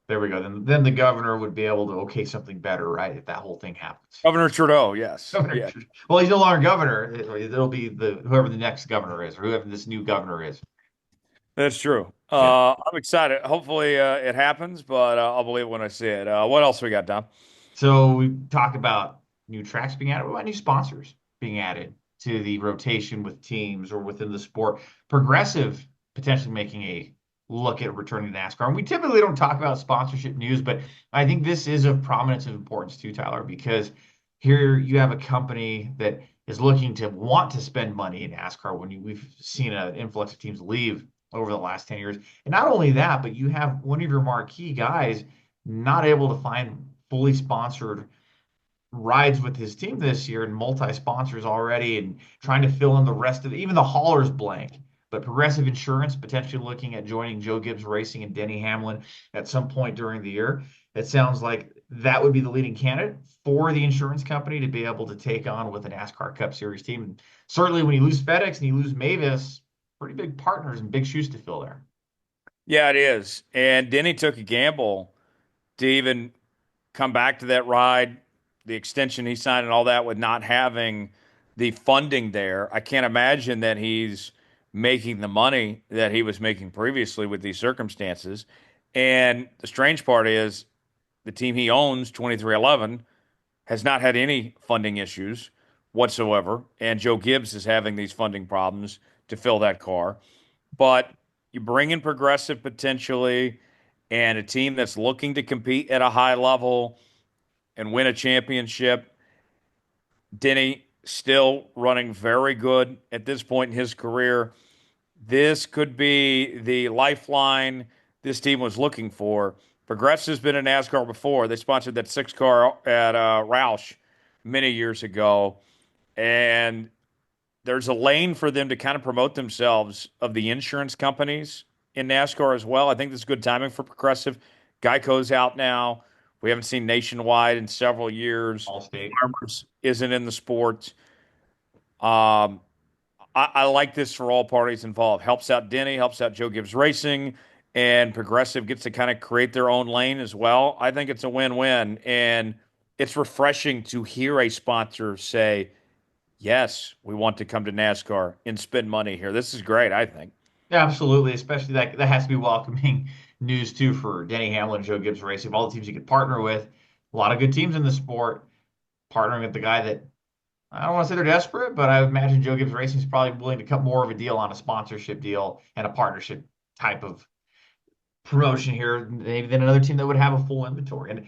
Speaker 2: There we go. Then the governor would be able to okay something better, right? If that whole thing happens.
Speaker 1: Governor Trudeau, yes.
Speaker 2: Governor,
Speaker 1: Yeah,
Speaker 2: well, he's no longer governor. It'll be the whoever the next governor is, or whoever this new governor is.
Speaker 1: that's true.
Speaker 2: Yeah.
Speaker 1: I'm excited. Hopefully it happens, but I'll believe it when I see it. What else we got, Dom?
Speaker 2: So we talk about new tracks being added? What about new sponsors being added to the rotation with teams or within the sport? Progressive potentially making a look at returning to NASCAR. And we typically don't talk about sponsorship news, but I think this is of prominence and importance too, Tyler, because here you have a company that is looking to want to spend money in NASCAR when we've seen an influx of teams leave over the last 10 years. And not only that, but you have one of your marquee guys not able to find fully sponsored rides with his team this year and multi-sponsors already and trying to fill in the rest of even the haulers blank. But Progressive Insurance potentially looking at joining Joe Gibbs Racing and Denny Hamlin at some point during the year. It sounds like that would be the leading candidate for the insurance company to be able to take on with a NASCAR Cup Series team. And certainly when you lose FedEx and you lose Mavis, pretty big partners and big shoes to fill there.
Speaker 1: Yeah, it is. And Denny took a gamble to even come back to that ride, the extension he signed and all that with not having the funding there. I can't imagine that he's making the money that he was making previously with these circumstances. And the strange part is the team he owns, 2311, has not had any funding issues whatsoever. And Joe Gibbs is having these funding problems to fill that car. But you bring in Progressive potentially and a team that's looking to compete at a high level and win a championship. Denny still running very good at this point in his career. This could be the lifeline this team was looking for. Progressive's been in NASCAR before. They sponsored that six car at Roush many years ago. And there's a lane for them to kind of promote themselves of the insurance companies in NASCAR as well. I think this is good timing for Progressive. Geico's out now. We haven't seen Nationwide in several years.
Speaker 2: Allstate.
Speaker 1: Farmers isn't in the sport. Um, I like this for all parties involved. Helps out Denny, helps out Joe Gibbs Racing, and Progressive gets to kind of create their own lane as well. I think it's a win-win, and it's refreshing to hear a sponsor say, yes, we want to come to NASCAR and spend money here. This is great, I think.
Speaker 2: Yeah, absolutely. Especially that has to be welcoming news too for Denny Hamlin and Joe Gibbs Racing, of all the teams you could partner with. A lot of good teams in the sport. Partnering with the guy that I don't want to say they're desperate, but I would imagine Joe Gibbs Racing is probably willing to cut more of a deal on a sponsorship deal and a partnership type of promotion here, maybe than another team that would have a full inventory. And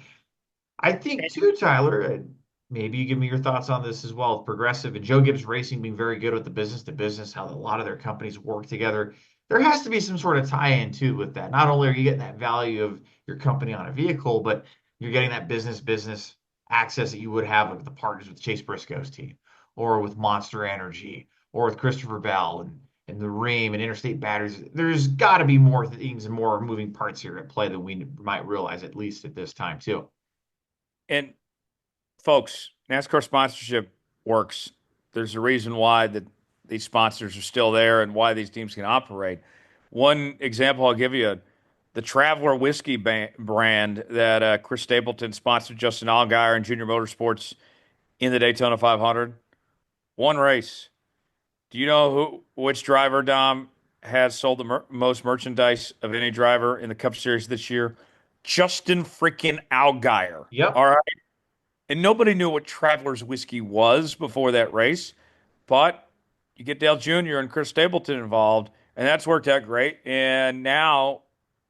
Speaker 2: I think too, Tyler, maybe you give me your thoughts on this as well. With Progressive and Joe Gibbs Racing being very good with the business to business, how a lot of their companies work together. There has to be some sort of tie-in too with that. Not only are you getting that value of your company on a vehicle, but you're getting that business access that you would have with the partners with Chase Briscoe's team, or with Monster Energy, or with Christopher Bell and the Ream and Interstate Batteries. There's got to be more things and more moving parts here at play than we might realize, at least at this time too.
Speaker 1: And folks, NASCAR sponsorship works. There's a reason why these sponsors are still there and why these teams can operate. One example I'll give you, the Traveler whiskey brand that Chris Stapleton sponsored Justin Allgaier and Junior Motorsports in the Daytona 500. One race. Do you know which driver, Dom, has sold the most merchandise of any driver in the Cup Series this year? Justin freaking Allgaier.
Speaker 2: Yep.
Speaker 1: All right. And nobody knew what Traveler's whiskey was before that race. But you get Dale Jr. and Chris Stapleton involved, and that's worked out great. And now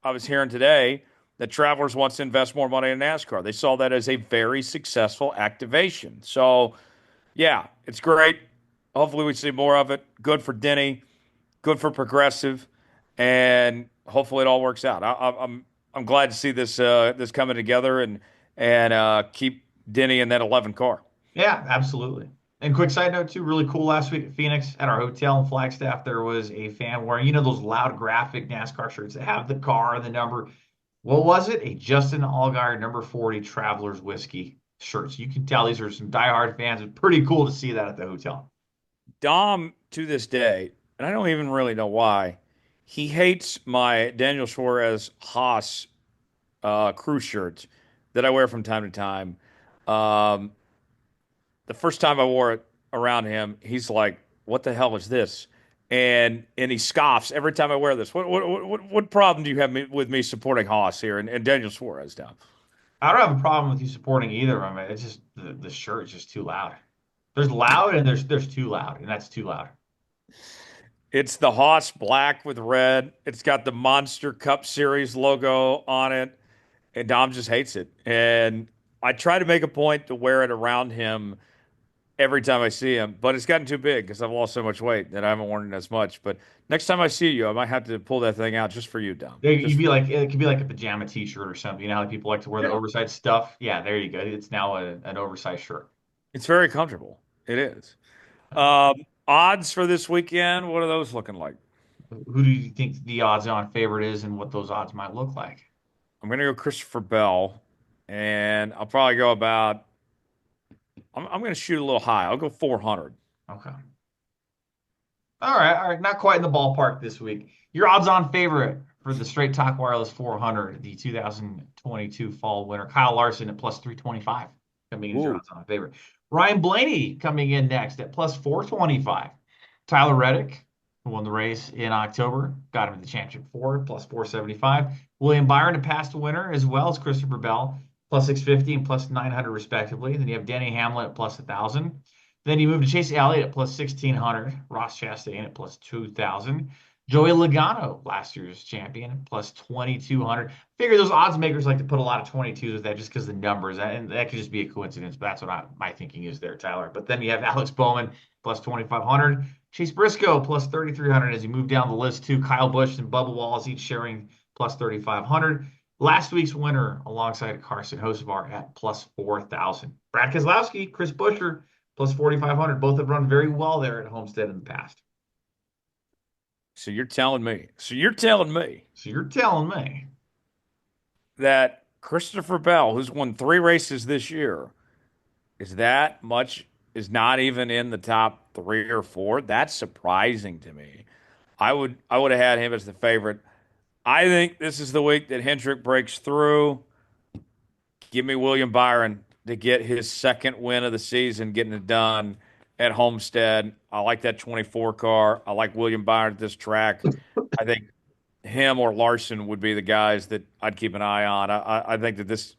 Speaker 1: I was hearing today that Travelers wants to invest more money in NASCAR. They saw that as a very successful activation. So, yeah, it's great. Hopefully, we see more of it. Good for Denny, good for Progressive, and hopefully, it all works out. I'm glad to see this coming together and keep Denny in that 11 car.
Speaker 2: Yeah, absolutely. And quick side note too, really cool last week at Phoenix at our hotel in Flagstaff, there was a fan wearing, those loud graphic NASCAR shirts that have the car and the number. What was it? A Justin Allgaier number 40 Travelers Whiskey shirt. So you can tell these are some diehard fans. It's pretty cool to see that at the hotel.
Speaker 1: Dom, to this day, and I don't even really know why, he hates my Daniel Suarez Haas crew shirts that I wear from time to time. Um, the first time I wore it around him, he's like, "What the hell is this?" And he scoffs every time I wear this. What problem do you have with me supporting Haas here and Daniel Suarez now?
Speaker 2: I don't have a problem with you supporting either of them. It's just the shirt is just too loud. There's loud and there's too loud, and that's too loud.
Speaker 1: It's the Haas black with red. It's got the Monster Cup Series logo on it, and Dom just hates it. And I try to make a point to wear it around him every time I see him, but it's gotten too big because I've lost so much weight that I haven't worn it as much. But next time I see you, I might have to pull that thing out just for you, Dom. Just
Speaker 2: You'd
Speaker 1: for
Speaker 2: be like it could be like a pajama t-shirt or something. You know how people like to wear the
Speaker 1: yeah,
Speaker 2: oversized stuff? Yeah, there you go. It's now an oversized shirt.
Speaker 1: it's very comfortable. It is. Um, Odds for this weekend, what are those looking like?
Speaker 2: Who do you think the odds-on favorite is, and what those odds might look like?
Speaker 1: I'm gonna go Christopher Bell, and I'll probably go about. I'm gonna shoot a little high. I'll go 400.
Speaker 2: Okay. All right. Not quite in the ballpark this week. Your odds-on favorite for the Straight Talk Wireless 400, the 2022 fall winner, Kyle Larson at plus 325, coming in as your
Speaker 1: Ooh,
Speaker 2: odds-on favorite. Ryan Blaney coming in next at plus 425. Tyler Reddick, who won the race in October, got him in the championship four, plus 475. William Byron, a past winner, as well as Christopher Bell, plus 650 and plus 900 respectively. Then you have Denny Hamlin at plus 1,000. Then you move to Chase Elliott at plus 1,600, Ross Chastain at plus 2,000, Joey Logano, last year's champion, plus 2,200. Figure those odds makers like to put a lot of 22s with that just because the numbers, and that could just be a coincidence, but that's what my thinking is there, Tyler. But then you have Alex Bowman, plus 2,500, Chase Briscoe, plus 3,300 as you move down the list too. Kyle Busch and Bubba Wallace each sharing plus 3,500. Last week's winner alongside Carson Hocevar at plus 4,000. Brad Keselowski, Chris Buescher, plus 4,500. Both have run very well there at Homestead in the past.
Speaker 1: so you're telling me? So you're telling me
Speaker 2: So you're telling me.
Speaker 1: that Christopher Bell, who's won 3 races this year, is that much? Is not even in the top 3 or 4? That's surprising to me. I would have had him as the favorite. I think this is the week that Hendrick breaks through. Give me William Byron to get his second win of the season, getting it done at Homestead. I like that 24 car. I like William Byron at this track. I think him or Larson would be the guys that I'd keep an eye on. I think that this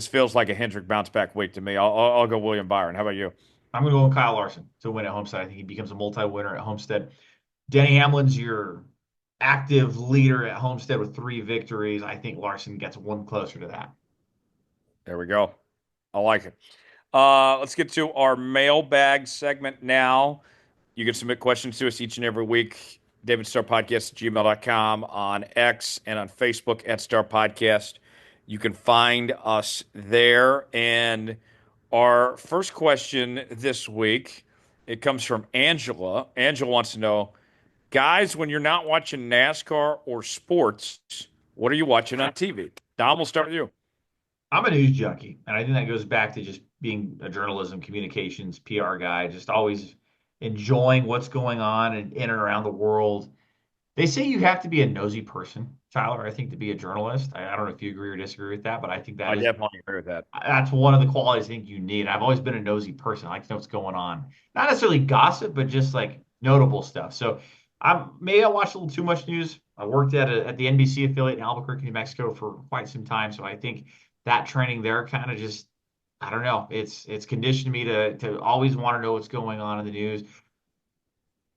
Speaker 1: feels like a Hendrick bounce back week to me. I'll go William Byron. How about you?
Speaker 2: I'm going to go with Kyle Larson to win at Homestead. I think he becomes a multi-winner at Homestead. Denny Hamlin's your active leader at Homestead with 3 victories. I think Larson gets one closer to that.
Speaker 1: There we go. I like it. Let's get to our mailbag segment now. You can submit questions to us each and every week. DavidStarPodcast@gmail.com, on X and on Facebook at Star Podcast. You can find us there. And our first question this week, it comes from Angela. Angela wants to know, guys, when you're not watching NASCAR or sports, what are you watching on TV? Dom, we'll start with you.
Speaker 2: I'm a news junkie, and I think that goes back to just being a journalism, communications, PR guy, just always enjoying what's going on in and around the world. They say you have to be a nosy person, Tyler, I think, to be a journalist. I don't know if you agree or disagree with that, but I think
Speaker 1: I definitely agree with that.
Speaker 2: that's one of the qualities I think you need. I've always been a nosy person. I like to know what's going on. Not necessarily gossip, but just like notable stuff. So maybe I watched a little too much news. I worked at the NBC affiliate in Albuquerque, New Mexico for quite some time. So I think that training there kind of just, I don't know, it's conditioned me to always want to know what's going on in the news.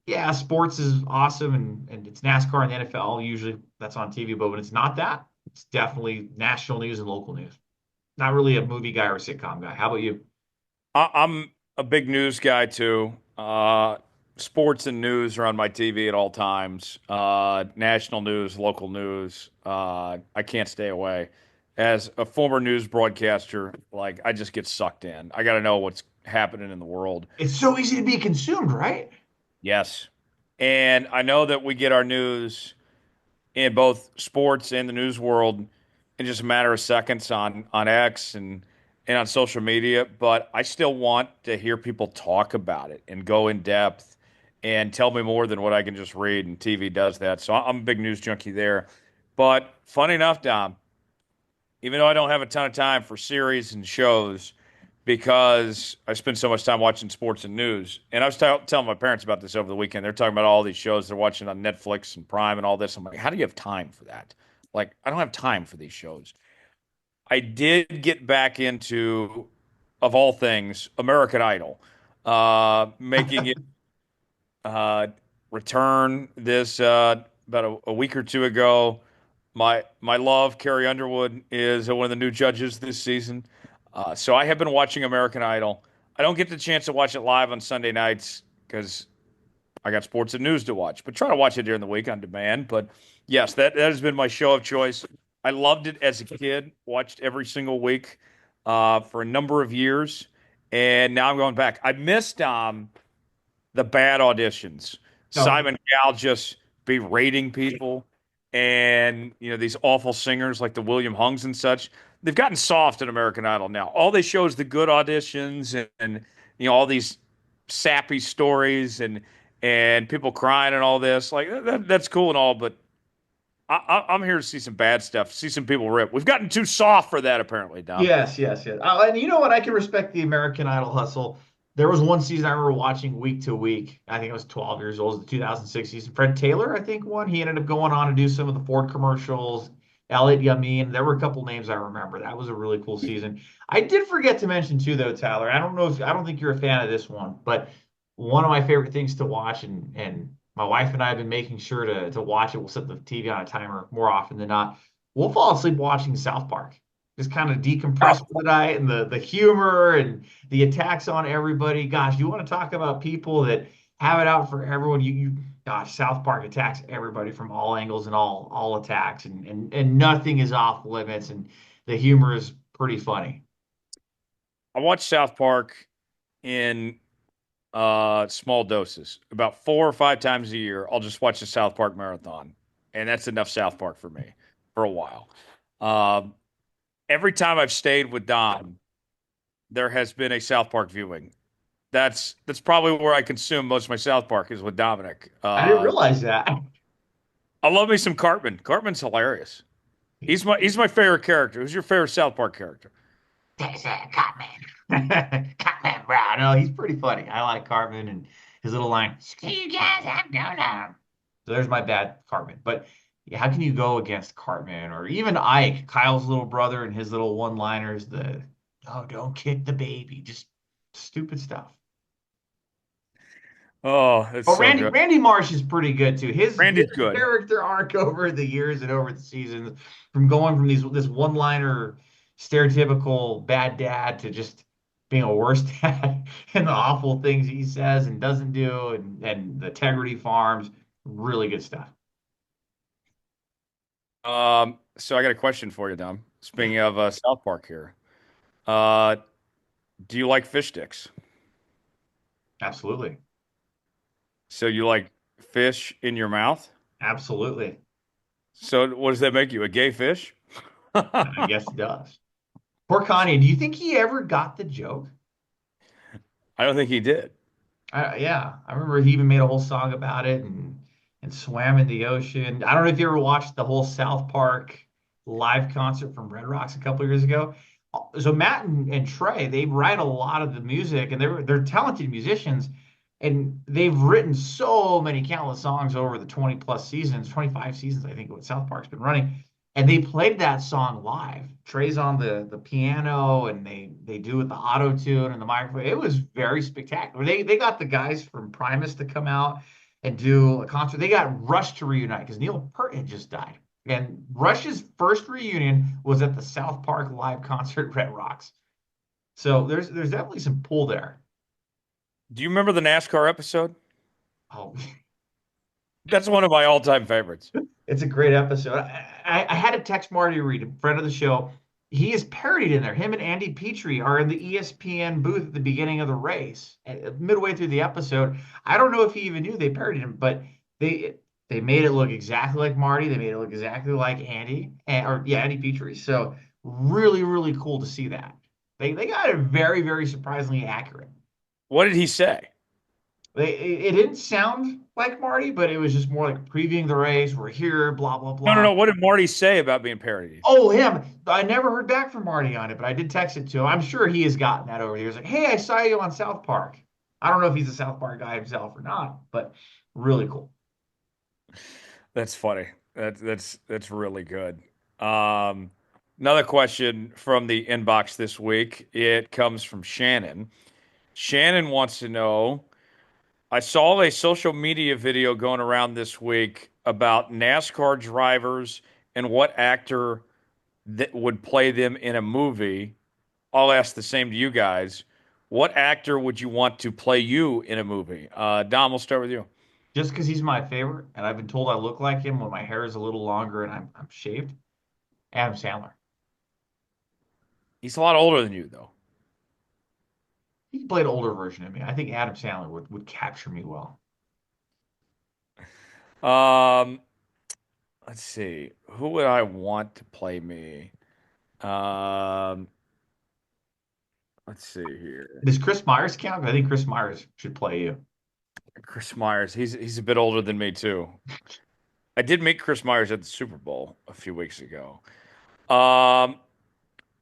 Speaker 2: Yeah, sports is awesome and it's NASCAR and the NFL. Usually that's on TV, but when it's not that, it's definitely national news and local news. Not really a movie guy or a sitcom guy. How about you?
Speaker 1: I'm a big news guy too. Sports and news are on my TV at all times. National news, local news. I can't stay away. As a former news broadcaster, like I just get sucked in. I got to know what's happening in the world.
Speaker 2: It's so easy to be consumed, right?
Speaker 1: Yes. And I know that we get our news in both sports and the news world in just a matter of seconds on X and on social media, but I still want to hear people talk about it and go in depth and tell me more than what I can just read, and TV does that. So I'm a big news junkie there. But funny enough, Dom, even though I don't have a ton of time for series and shows because I spend so much time watching sports and news. And I was telling my parents about this over the weekend. They're talking about all these shows they're watching on Netflix and Prime and all this. I'm like, how do you have time for that? Like, I don't have time for these shows. I did get back into, of all things, American Idol, making it uh, return this about a week or two ago. My love, Carrie Underwood, is one of the new judges this season. So I have been watching American Idol. I don't get the chance to watch it live on Sunday nights because I got sports and news to watch, but try to watch it during the week on demand. But yes, that has been my show of choice. I loved it as a kid, watched every single week for a number of years, and now I'm going back. I missed the bad auditions.
Speaker 2: No.
Speaker 1: Simon Cowell just berating people, and these awful singers like the William Hungs and such. They've gotten soft in American Idol now. All they show is the good auditions and all these sappy stories and people crying and all this. Like that's cool and all, but I'm here to see some bad stuff, see some people rip. We've gotten too soft for that, apparently, Dom.
Speaker 2: Yes, yes, yes. And you know what? I can respect the American Idol hustle. There was one season I remember watching week to week. I think I was 12 years old. It was the 2006 season. Fred Taylor, I think, won. He ended up going on to do some of the Ford commercials. Elliot Yamin. There were a couple names I remember. That was a really cool season. I did forget to mention too, though, Tyler. I don't think you're a fan of this one, but one of my favorite things to watch, and my wife and I have been making sure to watch it. We'll set the TV on a timer more often than not. We'll fall asleep watching South Park, just kind of decompress for the night, and the humor and the attacks on everybody. Gosh, you want to talk about people that have it out for everyone? Gosh, South Park attacks everybody from all angles and all attacks, and nothing is off limits, and the humor is pretty funny.
Speaker 1: I watch South Park in small doses. About 4 or 5 times a year, I'll just watch the South Park marathon, and that's enough South Park for me for a while. Um, every time I've stayed with Don, there has been a South Park viewing. That's probably where I consume most of my South Park is with Dominic.
Speaker 2: I didn't realize that.
Speaker 1: I love me some Cartman. Cartman's hilarious. He's my favorite character. Who's your favorite South Park character?
Speaker 2: There's Cartman. Cartman Brown. No, he's pretty funny. I like Cartman and his little line, "Screw you guys, I'm going home." So there's my bad Cartman. But yeah, how can you go against Cartman or even Ike, Kyle's little brother, and his little one-liners? Oh, don't kick the baby. Just stupid stuff.
Speaker 1: Oh, it's
Speaker 2: Oh,
Speaker 1: so
Speaker 2: Randy
Speaker 1: good.
Speaker 2: Randy Marsh is pretty good too. His
Speaker 1: Randy's good.
Speaker 2: character arc over the years and over the seasons, from going from this one-liner stereotypical bad dad to just being a worse dad, and the awful things he says and doesn't do, and the Integrity Farms, really good stuff.
Speaker 1: So I got a question for you, Dom. Speaking of South Park here, uh, do you like fish sticks?
Speaker 2: Absolutely.
Speaker 1: So you like fish in your mouth?
Speaker 2: Absolutely.
Speaker 1: So what does that make you, a gay fish?
Speaker 2: I
Speaker 1: I
Speaker 2: guess it does. Poor Kanye, do you think he ever got the joke?
Speaker 1: don't think he did.
Speaker 2: Yeah, I remember he even made a whole song about it and swam in the ocean. I don't know if you ever watched the whole South Park live concert from Red Rocks a couple years ago. So Matt and Trey, they write a lot of the music, and they're talented musicians, and they've written so many countless songs over the 20 plus seasons, 25 seasons, I think, what South Park's been running. And they played that song live. Trey's on the piano, and they do with the auto tune and the microphone. It was very spectacular. They got the guys from Primus to come out and do a concert. They got Rush to reunite because Neil Peart had just died. And Rush's first reunion was at the South Park live concert at Red Rocks. So there's definitely some pull there.
Speaker 1: Do you remember the NASCAR episode?
Speaker 2: Oh,
Speaker 1: That's one of my all-time favorites.
Speaker 2: it's a great episode. I had to text Marty Reed, a friend of the show. He is parodied in there. Him and Andy Petrie are in the ESPN booth at the beginning of the race, midway through the episode. I don't know if he even knew they parodied him, but they they made it look exactly like Marty. They made it look exactly like Andy, or yeah, Andy Petrie. So really, really cool to see that. They got it very, very surprisingly accurate.
Speaker 1: What did he say?
Speaker 2: It didn't sound like Marty, but it was just more like previewing the race. We're here, blah blah
Speaker 1: No, no,
Speaker 2: blah.
Speaker 1: no. What did Marty say about being parodied?
Speaker 2: Oh, him. I never heard back from Marty on it, but I did text it to him. I'm sure he has gotten that over the years. Like, hey, I saw you on South Park. I don't know if he's a South Park guy himself or not, but really cool.
Speaker 1: That's funny. That's really good. Um, Another question from the inbox this week. It comes from Shannon. Shannon wants to know, I saw a social media video going around this week about NASCAR drivers and what actor that would play them in a movie. I'll ask the same to you guys. What actor would you want to play you in a movie? Dom, we'll start with you.
Speaker 2: Just because he's my favorite, and I've been told I look like him when my hair is a little longer and I'm shaved. Adam Sandler.
Speaker 1: He's a lot older than you, though.
Speaker 2: He played an older version of me. I think Adam Sandler would capture me well.
Speaker 1: Um, let's see. Who would I want to play me? Um, let's see here.
Speaker 2: Does Chris Myers count? I think Chris Myers should play you.
Speaker 1: Chris Myers. He's a bit older than me too. I did meet Chris Myers at the Super Bowl a few weeks ago. Um,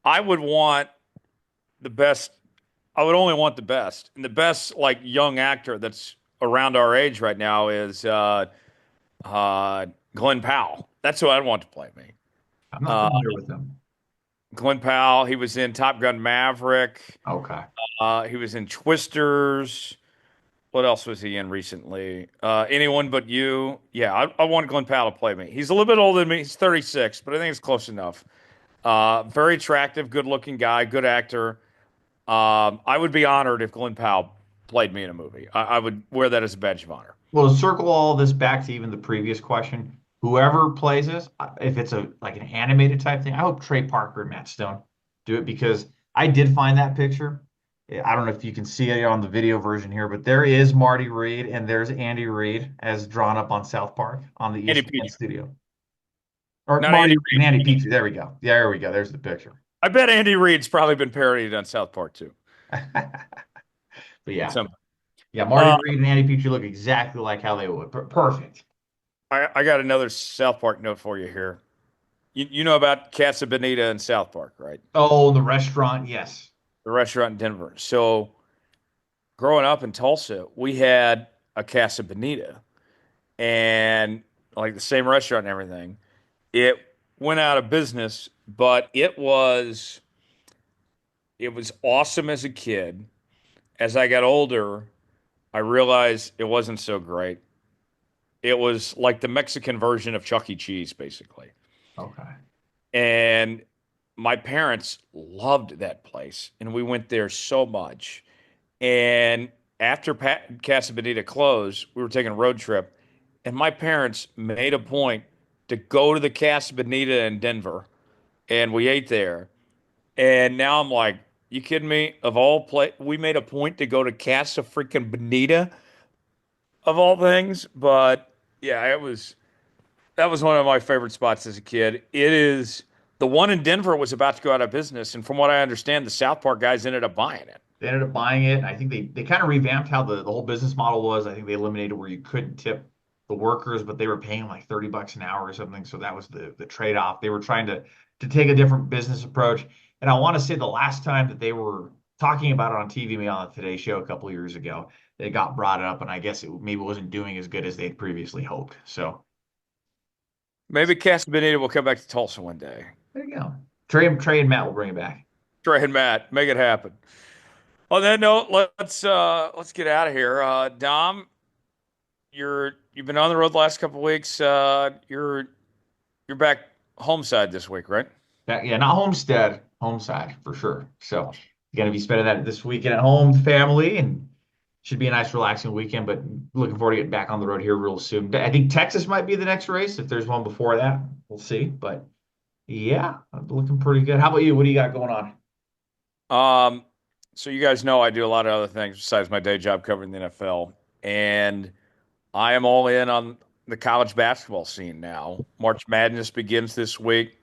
Speaker 1: I would want the best. I would only want the best, and the best like young actor that's around our age right now is Glenn Powell. That's who I'd want to play me.
Speaker 2: I'm not
Speaker 1: Uh,
Speaker 2: familiar with him.
Speaker 1: Glenn Powell. He was in Top Gun Maverick.
Speaker 2: Okay.
Speaker 1: He was in Twisters. What else was he in recently? Anyone But You. Yeah, I want Glenn Powell to play me. He's a little bit older than me. He's 36, but I think it's close enough. Very attractive, good-looking guy, good actor. I would be honored if Glenn Powell played me in a movie. I would wear that as a badge of honor.
Speaker 2: Well, to circle all this back to even the previous question, whoever plays this, if it's a like an animated type thing, I hope Trey Parker and Matt Stone do it because I did find that picture. I don't know if you can see it on the video version here, but there is Marty Reed and there's Andy Reid as drawn up on South Park on the
Speaker 1: Andy
Speaker 2: ESPN
Speaker 1: Petrie,
Speaker 2: studio. Or
Speaker 1: not Andy
Speaker 2: Marty and Andy
Speaker 1: Reid.
Speaker 2: Petrie. There we go. There we go. There's the picture.
Speaker 1: I bet Andy Reid's probably been parodied on South Park too.
Speaker 2: But yeah,
Speaker 1: Some.
Speaker 2: yeah, Marty
Speaker 1: Uh,
Speaker 2: Reid and Andy Petrie look exactly like how they would. Perfect.
Speaker 1: I got another South Park note for you here. You know about Casa Bonita in South Park, right?
Speaker 2: Oh, the restaurant, yes.
Speaker 1: The restaurant in Denver. So growing up in Tulsa, we had a Casa Bonita and like the same restaurant and everything. It went out of business, but it was awesome as a kid. As I got older, I realized it wasn't so great. It was like the Mexican version of Chuck E. Cheese, basically.
Speaker 2: Okay.
Speaker 1: And my parents loved that place, and we went there so much. And after Casa Bonita closed, we were taking a road trip, and my parents made a point to go to the Casa Bonita in Denver, and we ate there. And now I'm like, you kidding me? Of all play, we made a point to go to Casa freaking Bonita of all things. But yeah, that was one of my favorite spots as a kid. It is the one in Denver was about to go out of business, and from what I understand, the South Park guys ended up buying it.
Speaker 2: They ended up buying it. I think they kind of revamped how the whole business model was. I think they eliminated where you couldn't tip the workers, but they were paying like 30 bucks an hour or something. So that was the trade-off. They were trying to take a different business approach. And I want to say the last time that they were talking about it on TV, maybe on the Today Show a couple of years ago, they got brought up, and I guess it maybe wasn't doing as good as they'd previously hoped. So
Speaker 1: Maybe Casa Bonita will come back to Tulsa one day.
Speaker 2: there you go. Trey and Matt will bring it back.
Speaker 1: Trey and Matt, make it happen. On that note, let's get out of here. Dom, you've been on the road the last couple of weeks. You're back home side this week, right?
Speaker 2: Yeah, not Homestead, Homeside for sure. So you're gonna be spending that this weekend at home with family and should be a nice relaxing weekend, but looking forward to getting back on the road here real soon. I think Texas might be the next race. If there's one before that, we'll see. But yeah, I'm looking pretty good. How about you? What do you got going on?
Speaker 1: Um, so you guys know I do a lot of other things besides my day job covering the NFL, and I am all in on the college basketball scene now. March Madness begins this week.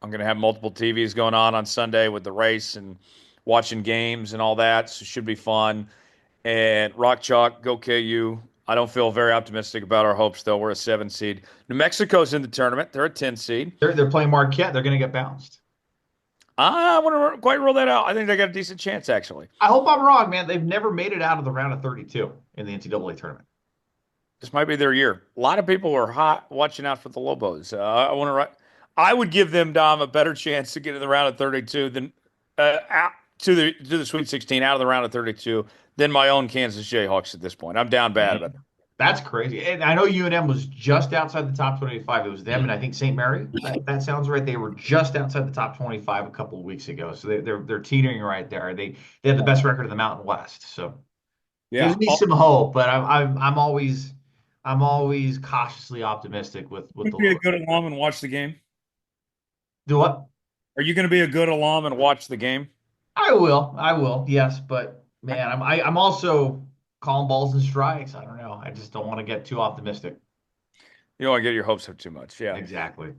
Speaker 1: I'm going to have multiple TVs going on Sunday with the race and watching games and all that. So it should be fun. And Rock Chalk, go KU. I don't feel very optimistic about our hopes, though. We're a 7 seed. New Mexico's in the tournament. They're a 10 seed.
Speaker 2: They're playing Marquette. They're gonna get bounced.
Speaker 1: I want to quite rule that out. I think they got a decent chance, actually.
Speaker 2: I hope I'm wrong, man. They've never made it out of the round of 32 in the NCAA tournament.
Speaker 1: This might be their year. A lot of people are hot watching out for the Lobos. I would give them, Dom, a better chance to get in the round of 32 than out to the Sweet 16 out of the round of 32 than my own Kansas Jayhawks at this point. I'm down bad about it.
Speaker 2: Man, that's crazy. And I know UNM was just outside the top 25. It was them and I think St. Mary. That sounds right. They were just outside the top 25 a couple of weeks ago. So they're teetering right there. They have the best record in the Mountain West. So
Speaker 1: Yeah.
Speaker 2: gives me some hope, but I'm always cautiously optimistic with
Speaker 1: You
Speaker 2: the
Speaker 1: be a
Speaker 2: lower.
Speaker 1: good alum and watch the game.
Speaker 2: Do what?
Speaker 1: Are you going to be a good alum and watch the game?
Speaker 2: I will, yes, but man, I'm also calling balls and strikes. I don't know. I just don't want to get too optimistic.
Speaker 1: You don't want to get your hopes up too much. Yeah.
Speaker 2: Exactly.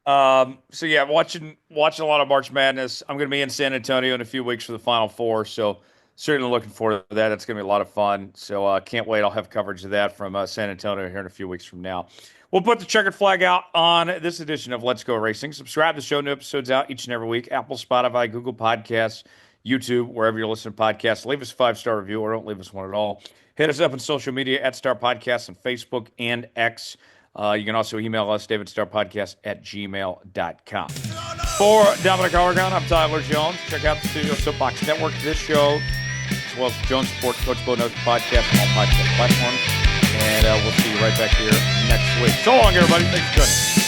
Speaker 1: So yeah, watching a lot of March Madness. I'm going to be in San Antonio in a few weeks for the Final Four, so certainly looking forward to that. That's going to be a lot of fun. So can't wait. I'll have coverage of that from San Antonio here in a few weeks from now. We'll put the checkered flag out on this edition of Let's Go Racing. Subscribe to the show. New episodes out each and every week. Apple, Spotify, Google Podcasts, YouTube, wherever you're listening to podcasts. Leave us a 5-star review or don't leave us one at all. Hit us up on social media at Star Podcasts on Facebook and X. You can also email us, davidstarpodcast@gmail.com. For Dominic Aragon, I'm Tyler Jones. Check out the Studio Soapbox Network. This show, as well as Jones Sport, Coach Bo Knows Podcast on all podcast platforms. And we'll see you right back here next week. So long, everybody. Thanks for joining us.